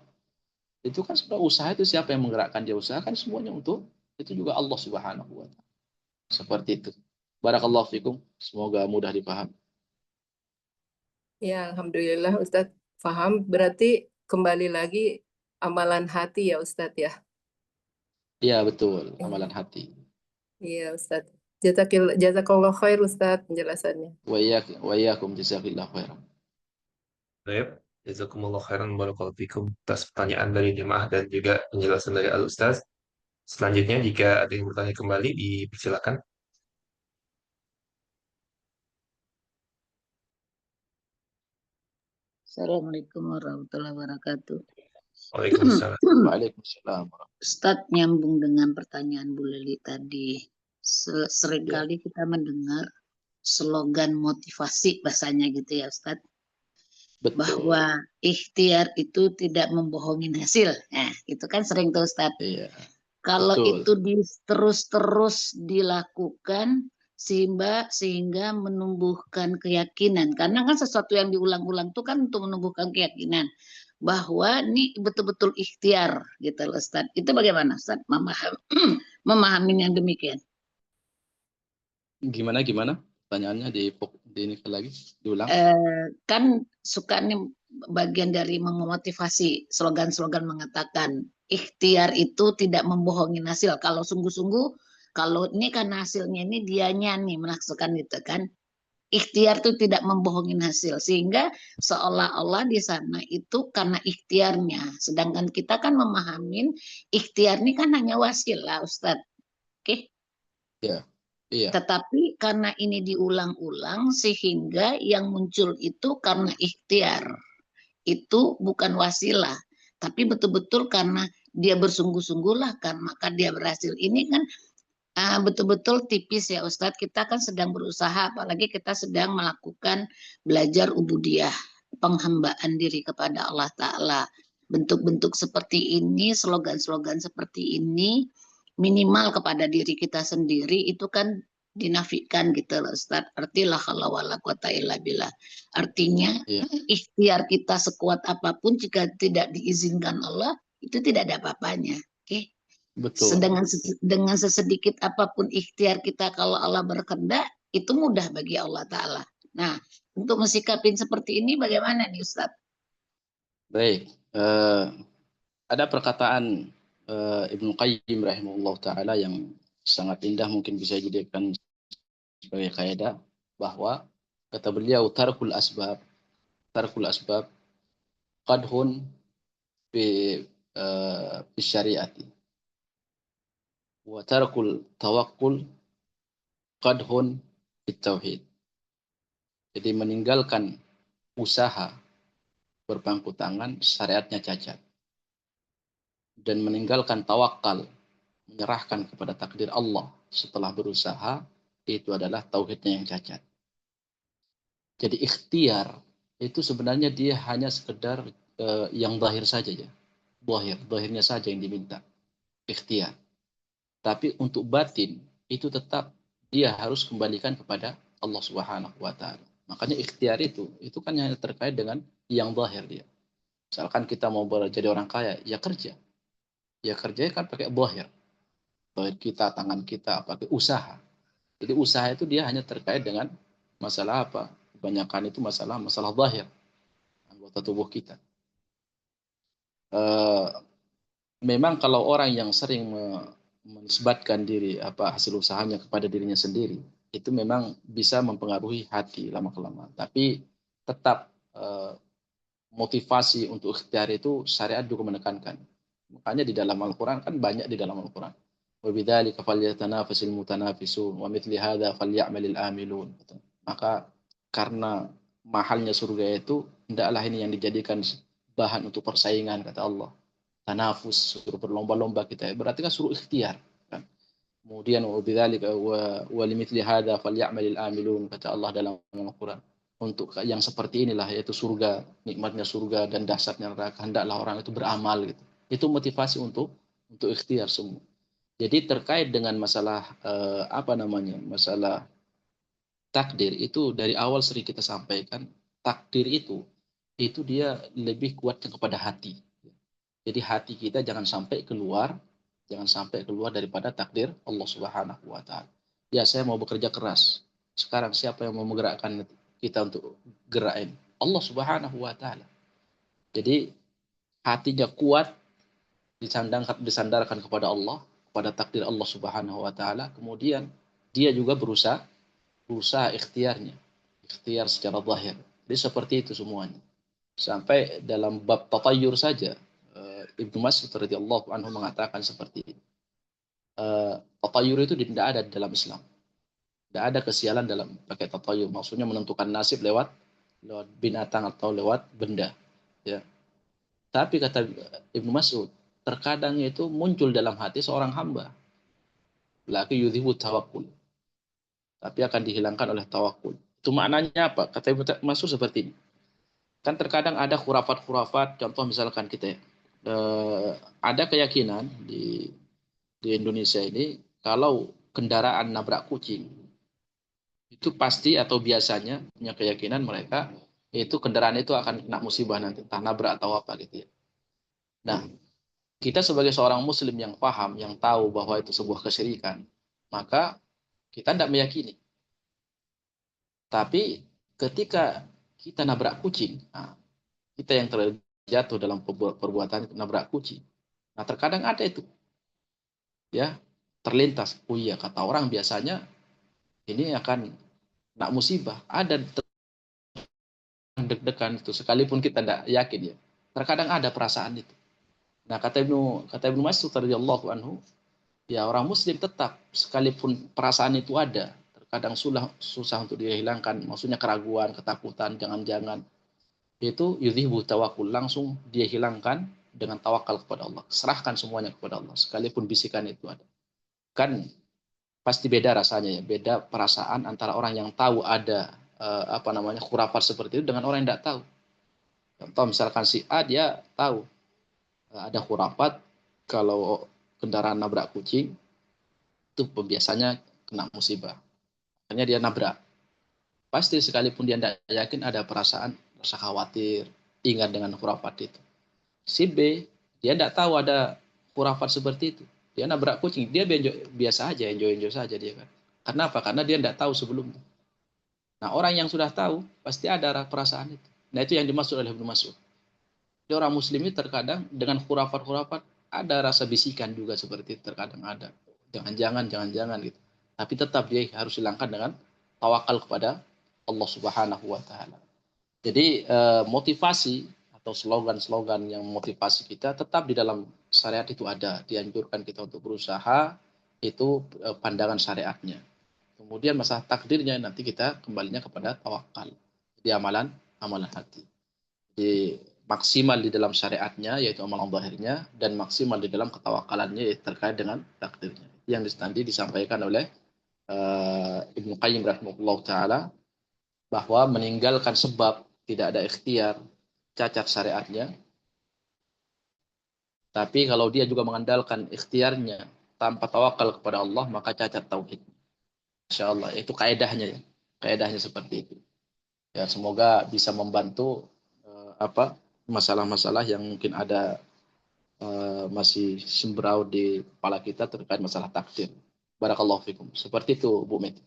itu kan sebenarnya usaha itu siapa yang menggerakkan dia usaha kan semuanya untuk itu juga Allah Subhanahu wa taala. Seperti itu. Barakallahu fikum. Semoga mudah dipahami. Ya, alhamdulillah Ustadz paham. Berarti kembali lagi amalan hati ya Ustadz ya. Iya betul, amalan hati. Iya Ustadz. Jazakallah khair Ustadz penjelasannya. Wa iyyakum jazakallahu khairan. Baik, jazakumullah khairan barakallahu fikum atas pertanyaan dari jemaah dan juga penjelasan dari Al-Ustaz. Selanjutnya jika ada yang bertanya kembali, dipersilakan. Assalamualaikum warahmatullahi wabarakatuh. Waalaikumsalam. Waalaikumsalam. Ustadz, nyambung dengan pertanyaan Bu Leli tadi. Seringkali kita mendengar slogan motivasi bahasanya gitu ya Ustadz. Betul. Bahwa ikhtiar itu tidak membohongin hasil. Nah, itu kan sering tuh Ustadz. Iya. Kalau Betul. itu terus dilakukan sehingga menumbuhkan keyakinan. Karena kan sesuatu yang diulang-ulang itu kan untuk menumbuhkan keyakinan. bahwa ini betul-betul ikhtiar gitu loh Ustaz. Itu bagaimana Ustaz memahami yang demikian? Gimana? Pertanyaannya di ini lagi, diulang. Kan suka nih bagian dari memotivasi slogan-slogan mengatakan ikhtiar itu tidak membohongi hasil. Kalau sungguh-sungguh, kalau ini kan hasilnya ini dianya nih menaksukan gitu kan. Ikhtiar itu tidak membohongi hasil, sehingga seolah-olah di sana itu karena ikhtiarnya. Sedangkan kita kan memahamin ikhtiar ini kan hanya wasilah, Ustadz. Oke. Ya, iya. Tetapi karena ini diulang-ulang sehingga yang muncul itu karena ikhtiar. Itu bukan wasilah, tapi betul-betul karena dia bersungguh-sungguhlah kan maka dia berhasil. Ini kan betul-betul tipis ya Ustadz, kita kan sedang berusaha, apalagi kita sedang melakukan belajar ubudiyah, penghambaan diri kepada Allah Ta'ala. Bentuk-bentuk seperti ini, slogan-slogan seperti ini, minimal kepada diri kita sendiri, itu kan dinafikan gitu loh Ustadz. Artilah kalau wala quwata illa billah. Artinya, ikhtiar kita sekuat apapun, jika tidak diizinkan Allah, itu tidak ada apa-apanya. Oke. Betul. Dengan sesedikit apapun ikhtiar kita kalau Allah berkehendak, itu mudah bagi Allah Ta'ala. Nah, untuk mesikapin seperti ini bagaimana nih Ustaz? Baik. Ada perkataan Ibnu Qayyim rahimahullah ta'ala yang sangat indah, mungkin bisa dijadikan sebagai kaidah, bahwa kata beliau, tarkul asbab qadhun fi syariati wa tarkul tawakkul qadhun fit tauhid. Jadi meninggalkan usaha berpangku tangan, syariatnya cacat. Dan meninggalkan tawakal, menyerahkan kepada takdir Allah setelah berusaha, itu adalah tauhidnya yang cacat. Jadi ikhtiar itu sebenarnya dia hanya sekedar yang zahir saja ya. Zahirnya saja yang diminta. Ikhtiar. Tapi untuk batin itu tetap dia harus kembalikan kepada Allah Subhanahu wa taala. Makanya ikhtiar itu kan hanya terkait dengan yang zahir dia. Misalkan kita mau jadi orang kaya, ya kerja. Ya kerja kan pakai zahir. Zahir kita, tangan kita, pakai usaha. Jadi usaha itu dia hanya terkait dengan masalah apa? Kebanyakan itu masalah zahir. Anggota tubuh kita. Memang kalau orang yang sering menisbatkan diri hasil usahanya kepada dirinya sendiri, itu memang bisa mempengaruhi hati lama-kelamaan. Tapi tetap motivasi untuk ikhtiar itu syariat juga menekankan. Makanya di dalam Al-Quran kan banyak di dalam Al-Quran. وَبِذَلِكَ فَلْيَتَنَافَسِ الْمُتَنَافِسُونَ وَمِثْلِ هَذَا فَلْيَعْمَلِ الْعَامِلُونَ. Maka karena mahalnya surga itu, hendaklah ini yang dijadikan bahan untuk persaingan, kata Allah. Tanafus, suruh berlomba-lomba kita. Berarti kan suruh ikhtiar. Kan? Kemudian وَبِذَلِكَ وَلِمِثْلِ هَذَا فَلْيَعْمَلِ الْعَامِلُونَ, kata Allah dalam Al-Quran. Untuk yang seperti inilah, yaitu surga, nikmatnya surga dan dahsyatnya neraka, hendaklah orang itu beramal gitu. Itu motivasi untuk ikhtiar semua. Jadi terkait dengan masalah masalah takdir itu dari awal sering kita sampaikan, takdir itu dia lebih kuatnya kepada hati. Jadi hati kita jangan sampai keluar daripada takdir Allah Subhanahu wa taala. Ya, saya mau bekerja keras. Sekarang siapa yang mau menggerakkan kita untuk gerakin? Allah Subhanahu wa taala. Jadi hatinya kuat, disandarkan kepada Allah, kepada takdir Allah Subhanahu wa taala, kemudian dia juga berusaha ikhtiar secara zahir. Jadi seperti itu semuanya. Sampai dalam bab tatayur saja Ibnu Mas'ud radhiyallahu anhu mengatakan seperti ini. Tatayur itu tidak ada di dalam Islam. Tidak ada kesialan dalam pakai tatayur. Maksudnya menentukan nasib lewat binatang atau lewat benda. Ya. Tapi kata Ibnu Mas'ud, terkadang itu muncul dalam hati seorang hamba. Laki yudhibu tawakkul. Tapi akan dihilangkan oleh tawakul. Itu maknanya apa? Kata Ibnu Mas'ud seperti ini. Kan terkadang ada khurafat-khurafat, contoh misalkan kita ada keyakinan di Indonesia ini, kalau kendaraan nabrak kucing, itu pasti atau biasanya punya keyakinan mereka itu kendaraan itu akan kena musibah nanti, entah nabrak atau apa gitu ya. Nah, kita sebagai seorang muslim yang paham, yang tahu bahwa itu sebuah kesyirikan, maka kita tidak meyakini. Tapi ketika kita nabrak kucing, nah, kita yang terjatuh dalam perbuatan nabrak kucing. Nah, terkadang ada itu, ya, terlintas. Oh iya, kata orang biasanya ini akan kena musibah. Ada deg-degan itu, sekalipun kita tidak yakin ya. Terkadang ada perasaan itu. Nah, kata Ibnu Mas'ud radhiyallahu anhu, ya orang muslim tetap sekalipun perasaan itu ada, terkadang susah untuk dihilangkan, maksudnya keraguan, ketakutan, jangan-jangan itu yudhibu tawakul, langsung dia hilangkan dengan tawakal kepada Allah, serahkan semuanya kepada Allah sekalipun bisikan itu ada. Kan pasti beda rasanya ya, beda perasaan antara orang yang tahu ada khurafat seperti itu dengan orang yang tidak tahu. Contoh misalkan si A, dia tahu ada khurafat kalau kendaraan nabrak kucing itu biasanya kena musibah. Akhirnya dia nabrak. Pasti sekalipun dia tidak yakin ada perasaan rasa khawatir, ingat dengan khurafat itu. Si B, dia tidak tahu ada khurafat seperti itu. Dia nabrak kucing, dia biasa aja, enjoy saja dia kan. Karena apa? Karena dia tidak tahu sebelumnya. Nah, orang yang sudah tahu pasti ada perasaan itu. Nah, itu yang dimaksud oleh Ibnu Mas'ud. Jadi orang muslim itu terkadang dengan khurafat-khurafat ada rasa bisikan juga seperti itu, terkadang ada. Jangan-jangan gitu. Tapi tetap dia harus hilangkan dengan tawakal kepada Allah Subhanahu wa taala. Jadi motivasi atau slogan-slogan yang motivasi kita tetap di dalam syariat itu ada. Dianjurkan kita untuk berusaha, itu pandangan syariatnya. Kemudian masalah takdirnya nanti kita kembalinya kepada tawakal. Di amalan hati. Jadi maksimal di dalam syariatnya yaitu amalan zahirnya, dan maksimal di dalam ketawakalannya yaitu terkait dengan takdirnya. Yang nanti disampaikan oleh Ibnu Qayyim rahimahullah taala, bahwa meninggalkan sebab tidak ada ikhtiar cacat syariatnya. Tapi kalau dia juga mengandalkan ikhtiarnya tanpa tawakal kepada Allah, maka cacat tauhid. Insyaallah itu kaidahnya ya. Kaidahnya seperti itu. Ya, semoga bisa membantu masalah-masalah yang mungkin ada masih sembrau di kepala kita terkait masalah takdir. Barakallahu fikum. Seperti itu, Bu Meti.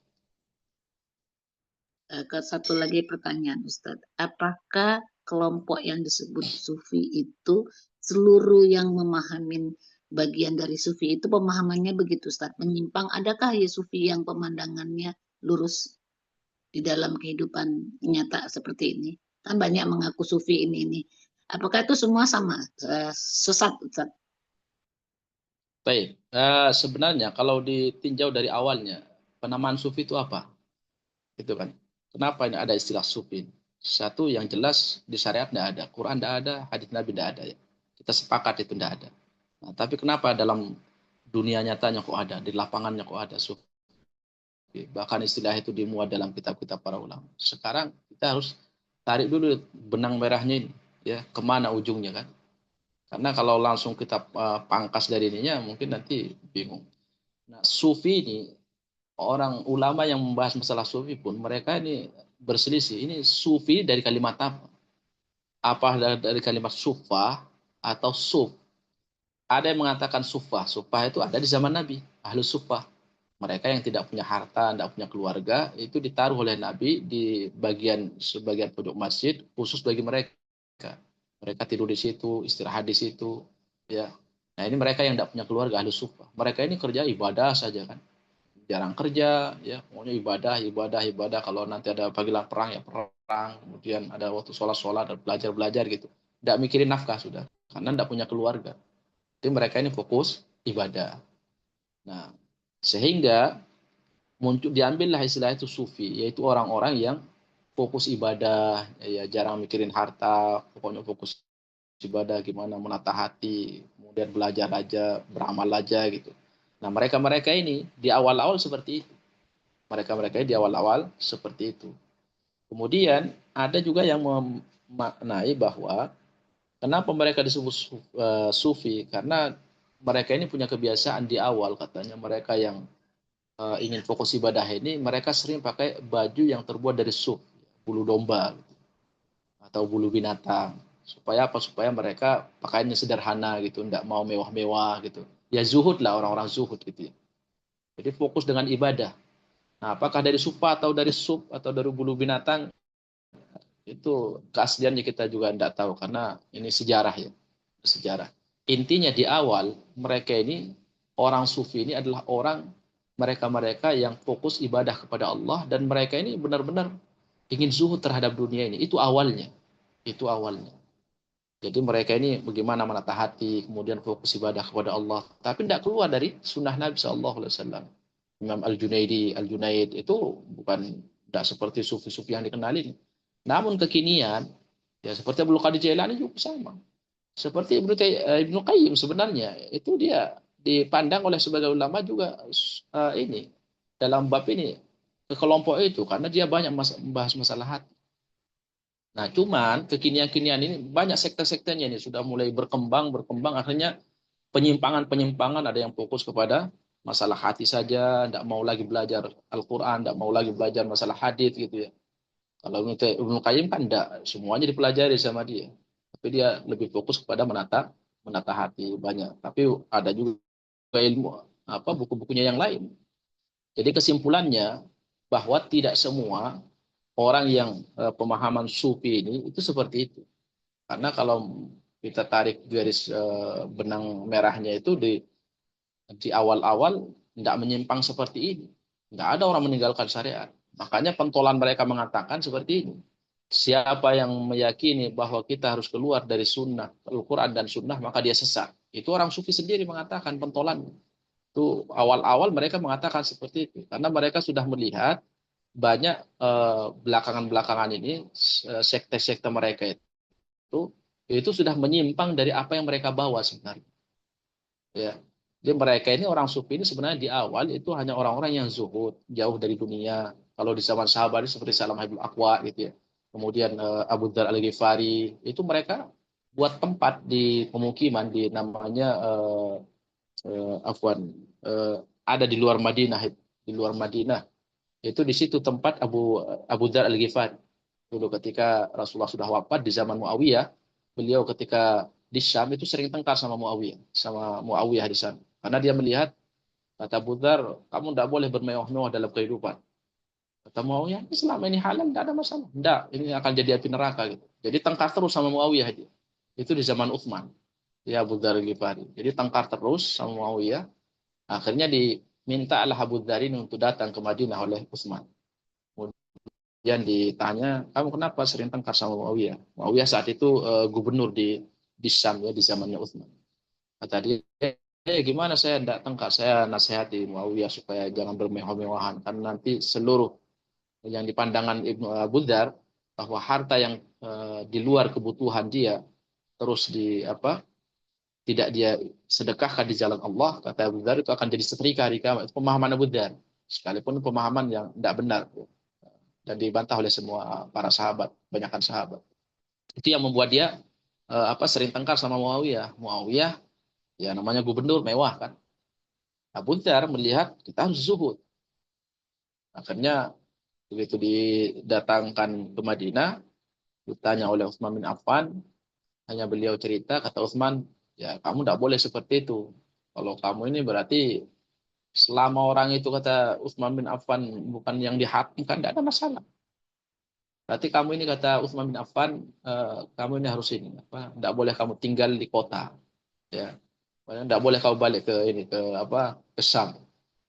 Satu lagi pertanyaan Ustadz, apakah kelompok yang disebut sufi itu seluruh yang memahami bagian dari sufi itu pemahamannya begitu Ustadz, menyimpang? Adakah ya sufi yang pemandangannya lurus di dalam kehidupan nyata seperti ini? Kan banyak mengaku sufi ini. Apakah itu semua sama sesat Ustadz? Baik, sebenarnya kalau ditinjau dari awalnya, penamaan sufi itu apa? Gitu kan. Kenapa ini ada istilah sufi? Satu yang jelas di syariat tidak ada, Quran tidak ada, hadits Nabi tidak ada ya. Kita sepakat itu tidak ada. Nah, tapi kenapa dalam dunia nyatanya kok ada, di lapangannya kok ada sufi? Bahkan istilah itu dimuat dalam kitab-kitab para ulama. Sekarang kita harus tarik dulu benang merahnya ini, ya, kemana ujungnya kan? Karena kalau langsung kita pangkas dari ininya mungkin nanti bingung. Nah, sufi ini, orang ulama yang membahas masalah sufi pun mereka ini berselisih. Ini sufi dari kalimat apa? Apa dari kalimat sufa atau suf? Ada yang mengatakan sufa. Sufa itu ada di zaman Nabi, ahlu sufa. Mereka yang tidak punya harta, tidak punya keluarga, itu ditaruh oleh Nabi di sebagian pojok masjid khusus bagi mereka. Mereka tidur di situ, istirahat di situ, ya. Nah, ini mereka yang tidak punya keluarga, ahlu sufa. Mereka ini kerja ibadah saja kan, jarang kerja, ya, pokoknya ibadah. Kalau nanti ada panggilan perang ya perang, kemudian ada waktu sholat, belajar gitu. Tidak mikirin nafkah sudah, karena tidak punya keluarga. Jadi mereka ini fokus ibadah. Nah, sehingga diambillah istilah itu sufi, yaitu orang-orang yang fokus ibadah, ya jarang mikirin harta, pokoknya fokus ibadah, gimana menata hati, kemudian belajar aja, beramal aja gitu. Nah, mereka ini di awal-awal seperti itu. Mereka di awal-awal seperti itu. Kemudian ada juga yang memaknai bahwa kenapa mereka disebut sufi? Karena mereka ini punya kebiasaan di awal, katanya mereka yang ingin fokus ibadah ini, mereka sering pakai baju yang terbuat dari suf, bulu domba. atau bulu binatang. Supaya apa? Supaya mereka pakaiannya sederhana gitu, tidak mau mewah-mewah gitu. Ya zuhud lah, orang-orang zuhud gitu ya. Jadi fokus dengan ibadah. Nah, apakah dari supa atau dari sup atau dari bulu binatang, itu keasliannya kita juga tidak tahu karena ini sejarah ya, sejarah. Intinya di awal mereka ini, orang sufi ini adalah orang, mereka-mereka yang fokus ibadah kepada Allah, dan mereka ini benar-benar ingin zuhud terhadap dunia ini. Itu awalnya. Itu awalnya. Jadi mereka ini bagaimana menata hati, kemudian fokus ibadah kepada Allah, tapi tidak keluar dari sunnah Nabi SAW. Imam Al-Junaidi, Al-Junaid itu bukan, tidak seperti sufi-sufi yang dikenali. Namun kekinian, ya seperti Abdul Qadir Jailani juga sama. Seperti Ibnu Qayyim sebenarnya, itu dia dipandang oleh sebagai ulama juga ini, dalam bab ini, ke kelompok itu, karena dia banyak membahas masalah hati. Nah, cuman kekinian-kinian ini banyak sekte-sektenya ini sudah mulai berkembang, akhirnya penyimpangan-penyimpangan, ada yang fokus kepada masalah hati saja, tidak mau lagi belajar Al-Quran, tidak mau lagi belajar masalah hadis gitu ya. Kalau Ibnu Qayyim kan tidak, semuanya dipelajari sama dia. Tapi dia lebih fokus kepada menata hati banyak. Tapi ada juga ilmu buku-bukunya yang lain. Jadi kesimpulannya bahwa tidak semua orang yang pemahaman sufi ini itu seperti itu. Karena kalau kita tarik garis benang merahnya itu di awal-awal tidak menyimpang seperti ini. Tidak ada orang meninggalkan syariat. Makanya pentolan mereka mengatakan seperti ini. Siapa yang meyakini bahwa kita harus keluar dari sunnah, Al-Quran dan sunnah, maka dia sesat. Itu orang sufi sendiri mengatakan pentolan. Itu awal-awal mereka mengatakan seperti itu. Karena mereka sudah melihat banyak belakangan-belakangan ini sekte-sekte mereka itu sudah menyimpang dari apa yang mereka bawa sebenarnya. Ya. Jadi mereka ini, orang sufi ini sebenarnya di awal itu hanya orang-orang yang zuhud, jauh dari dunia. Kalau di zaman sahabat seperti Salamah bin Aqwa gitu ya. Kemudian Abu Dzar Al-Ghifari, itu mereka buat tempat di pemukiman di namanya ada di luar Madinah, di luar Madinah. Itu di situ tempat Abu Dzar Al-Ghifari. Dulu ketika Rasulullah sudah wafat di zaman Muawiyah, beliau ketika di Syam itu sering tengkar sama Muawiyah di sana. Karena dia melihat, kata Abu Dzar, kamu tidak boleh bermewah-mewah dalam kehidupan. Kata Muawiyah, selama ini halal, tidak ada masalah. Tidak, ini akan jadi api neraka gitu. Jadi tengkar terus sama Muawiyah dia. Itu di zaman Utsman. Ya, Abu Dzar Al-Ghifari. Jadi tengkar terus sama Muawiyah. Akhirnya diminta Abu Dzar ini untuk datang ke Madinah oleh Utsman. Kemudian ditanya, kamu kenapa sering tengkar sama Muawiyah? Muawiyah saat itu gubernur di Syam ya, di zamannya Utsman. Kata dia, gimana saya tidak tengkar? Saya nasihati Muawiyah supaya jangan bermewah-mewahan, karena nanti seluruh yang dipandangan Ibnu Abu Dzar, bahwa harta yang di luar kebutuhan dia terus tidak dia sedekahkan di jalan Allah, kata Abu Dzar, itu akan jadi setrika hari kiamat. Itu pemahaman Abu Dzar, sekalipun pemahaman yang tidak benar dan dibantah oleh semua para sahabat, banyakkan sahabat. Itu yang membuat dia sering tengkar sama Muawiyah. Muawiyah ya namanya gubernur mewah kan. Abu Dzar melihat kita harus zuhud. Akhirnya begitu didatangkan ke Madinah, ditanya oleh Utsman bin Affan, hanya beliau cerita, kata Utsman, ya kamu tidak boleh seperti itu. Kalau kamu ini berarti selama orang itu, kata Utsman bin Affan, bukan yang diharamkan, tidak ada masalah. Berarti kamu ini, kata Utsman bin Affan, kamu ini harus ini, tidak boleh kamu tinggal di kota, ya, tidak boleh kamu balik ke Syam.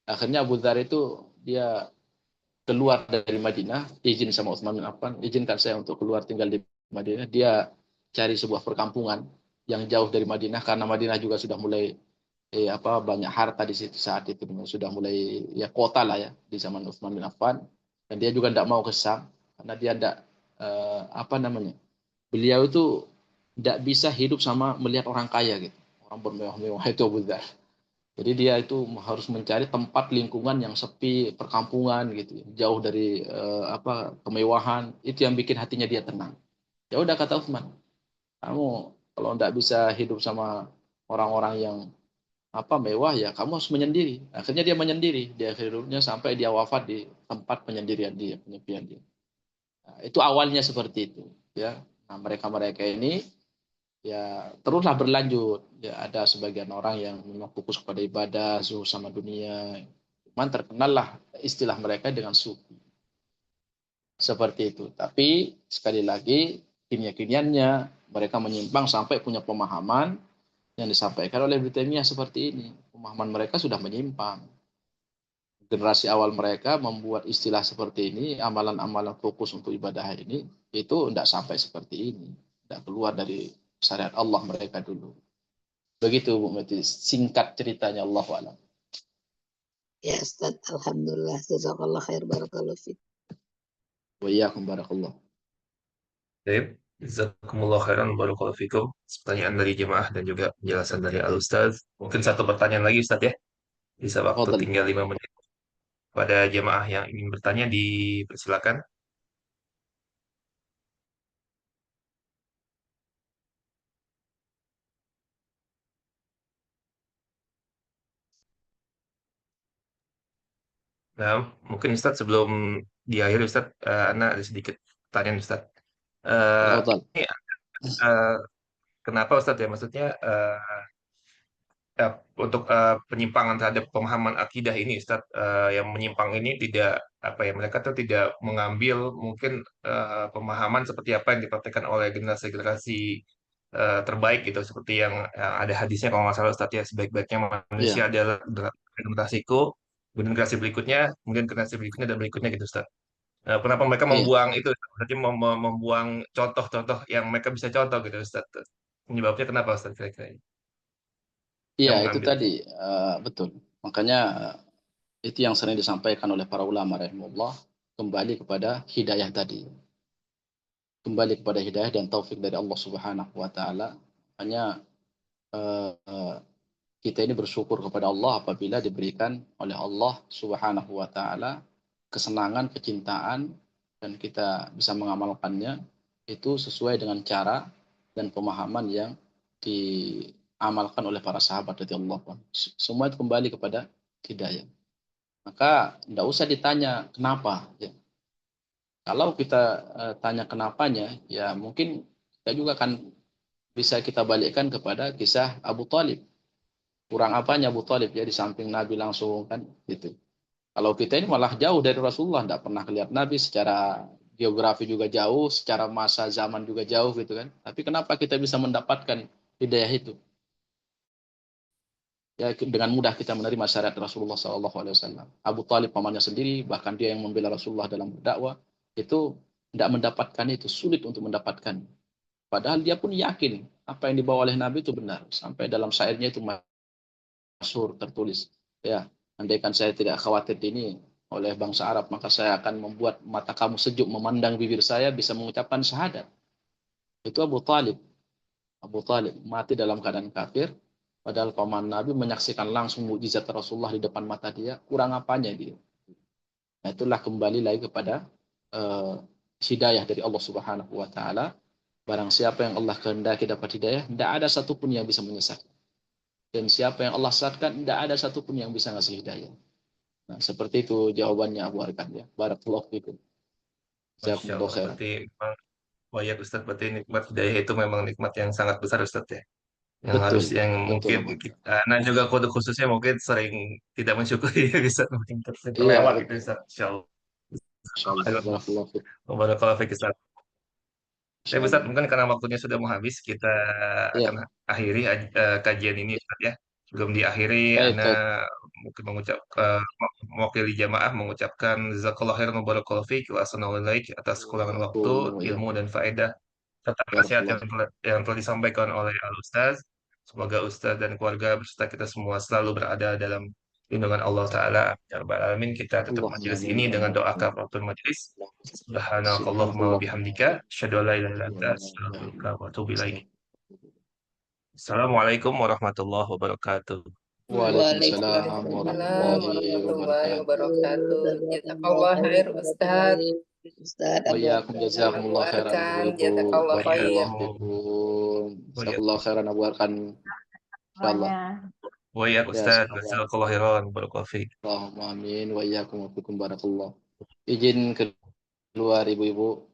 Akhirnya Abu Dzar itu dia keluar dari Madinah, izin sama Utsman bin Affan, izinkan saya untuk keluar tinggal di Madinah. Dia cari sebuah perkampungan yang jauh dari Madinah, karena Madinah juga sudah mulai banyak harta di situ saat itu, sudah mulai ya kota lah ya di zaman Utsman bin Affan. Dan dia juga tidak mau ke Syam karena dia tidak beliau itu tidak bisa hidup sama melihat orang kaya gitu, orang bermewah-mewah, itu Abu Dzar. Jadi dia itu harus mencari tempat lingkungan yang sepi, perkampungan gitu, jauh dari kemewahan. Itu yang bikin hatinya dia tenang. Ya udah, kata Utsman, kamu kalau tidak bisa hidup sama orang-orang yang mewah, ya kamu harus menyendiri. Akhirnya dia menyendiri di akhir hidupnya sampai dia wafat di tempat penyendirian dia, penyepian dia. Nah, itu awalnya seperti itu, ya. Nah, mereka-mereka ini ya teruslah berlanjut. Ya ada sebagian orang yang memang fokus kepada ibadah, zuhud sama dunia. Cuman terkenal lah istilah mereka dengan sufi. Seperti itu. Tapi sekali lagi kinian-kiniannya mereka menyimpang sampai punya pemahaman yang disampaikan oleh Ibnu Taimiyah seperti ini. Pemahaman mereka sudah menyimpang. Generasi awal mereka membuat istilah seperti ini, amalan-amalan fokus untuk ibadah ini, itu tidak sampai seperti ini. Tidak keluar dari syariat Allah mereka dulu. Begitu Bu Meti, singkat ceritanya, Allah a'lam. Ya Ustaz, alhamdulillah. Jazakallah khair, barakallahu fiik. Wa iyyakum barakallah. Baik, jazakumullah khairan barakallahu fikum. Pertanyaan dari jemaah dan juga penjelasan dari Al-Ustaz. Mungkin satu pertanyaan lagi Ustaz ya. Bisa waktu Fadal. tinggal 5 menit. Pada jemaah yang ingin bertanya dipersilakan. Nah, mungkin Ustaz sebelum di akhir Ustaz, Ana ada sedikit pertanyaan Ustaz. Eh, Fadal. ini eh, kenapa Ustaz ya? Maksudnya untuk penyimpangan terhadap pemahaman akidah ini, Ustaz, yang menyimpang ini tidak apa ya? Mereka tuh tidak mengambil mungkin pemahaman seperti apa yang dipraktikkan oleh generasi-generasi terbaik gitu, seperti yang ada hadisnya kalau nggak salah Ustaz ya, sebaik-baiknya manusia Iya, adalah generasiku, kemudian generasi berikutnya, kemudian generasi berikutnya dan berikutnya gitu Ustaz. Kenapa mereka iya. membuang itu? Berarti membuang contoh-contoh yang mereka bisa contoh gitu Ustaz. Penyebabnya kenapa Ustaz kira-kira Iya, yang itu mengambil? tadi betul. Makanya itu yang sering disampaikan oleh para ulama rahimahullah, kembali kepada hidayah tadi. Kembali kepada hidayah dan taufik dari Allah Subhanahu wa taala. Hanya eh, kita ini bersyukur kepada Allah apabila diberikan oleh Allah Subhanahu wa taala kesenangan, kecintaan dan kita bisa mengamalkannya itu sesuai dengan cara dan pemahaman yang diamalkan oleh para sahabat radhiyallahu anhum. Semua itu kembali kepada hidayah. Maka tidak usah ditanya kenapa ya. Kalau kita tanya kenapanya, ya mungkin kita juga kan bisa kita balikkan kepada kisah Abu Talib. Kurang apanya Abu Talib ya di samping Nabi langsung kan gitu. Kalau kita ini malah jauh dari Rasulullah, tidak pernah lihat Nabi, secara geografi juga jauh, secara masa zaman juga jauh gitu kan. Tapi kenapa kita bisa mendapatkan hidayah itu? Ya dengan mudah kita menerima syariat Rasulullah SAW. Abu Talib pamannya sendiri, bahkan dia yang membela Rasulullah dalam berdakwah, itu tidak mendapatkan itu, sulit untuk mendapatkan. Padahal dia pun yakin apa yang dibawa oleh Nabi itu benar. Sampai dalam syairnya itu masyhur tertulis. Ya, andaikan saya tidak khawatir ini oleh bangsa Arab, maka saya akan membuat mata kamu sejuk memandang bibir saya bisa mengucapkan syahadat. Itu Abu Talib. Abu Talib mati dalam keadaan kafir. Padahal paman Nabi menyaksikan langsung mukjizat Rasulullah di depan mata dia. Kurang apanya dia. Nah, itulah kembali lagi kepada uh, hidayah dari Allah Subhanahu wa taala. Barang siapa yang Allah kehendaki dapat hidayah, tidak ada satupun yang bisa menyesatkan. Dan siapa yang Allah sesatkan, tidak ada satupun yang bisa ngasih hidayah. Nah, seperti itu jawabannya Abu Arkan ya. Barakallahu fikum. Masya Jazakumullah Allah, khairan. berarti memang wayak Ustaz, berarti nikmat hidayah itu memang nikmat yang sangat besar Ustaz ya. Yang harus, Betul, yang betul mungkin Abu Arkan. kita, nah juga kode khususnya mungkin sering tidak mensyukuri Ustaz, mungkin sering Iya, terlewat gitu betul. Ustaz. Insya Allah. Insyaallah. Barakallahu fikum. Barakallahu fiik Ustaz. Tapi Ustaz, Insyaallah. mungkin karena waktunya sudah mau habis, kita akan Iya, akhiri kajian ini Ustaz ya. Sebelum diakhiri, baik, Ana baik. mungkin mewakili jamaah mengucapkan jazakallahu khairan wa barakallahu fiik wa ahsanallahu ilaik atas kekurangan waktu, Kum wa ilmu iyyakum. dan faedah serta nasihat Barakallahu fikum. yang telah disampaikan oleh Al Ustaz. Semoga Ustaz dan keluarga beserta kita semua selalu berada dalam lindungan Allah Taala. Ya Rabbal Alamin. Kita tutup Allahumma majelis amin ini ya dengan doa rabbal kafaratul majelis. alamin. Subhanakallahumma wa Subhanakallahumma bihamdika, asyhadu an la ilaha illa wa anta, la ilaha astaghfiruka illa wa anta, atubu ilaik. astaghfirullah. Assalamualaikum warahmatullahi wabarakatuh. Waalaikumsalam Waalaikumsalam warahmatullahi warahmatullahi wabarakatuh. wabarakatuh. Jazakallah khair Ustaz. Ustaz Wa Abu iyyakum Akbar. Abu jazakumullah khairan Arkan, Ibu-ibu. jazakallah Wa khair. Barakallahu iyyakum. fikum. Wa Jazakumullah khairan Abu Arkan. Insyaallah. Semuanya. iyyakum Ya, Ustaz. semoga Jazakallahu khairan. Barakallahu fiik. Allahumma amin wa iyyakum wa fikum barakallah. Izin keluar ibu-ibu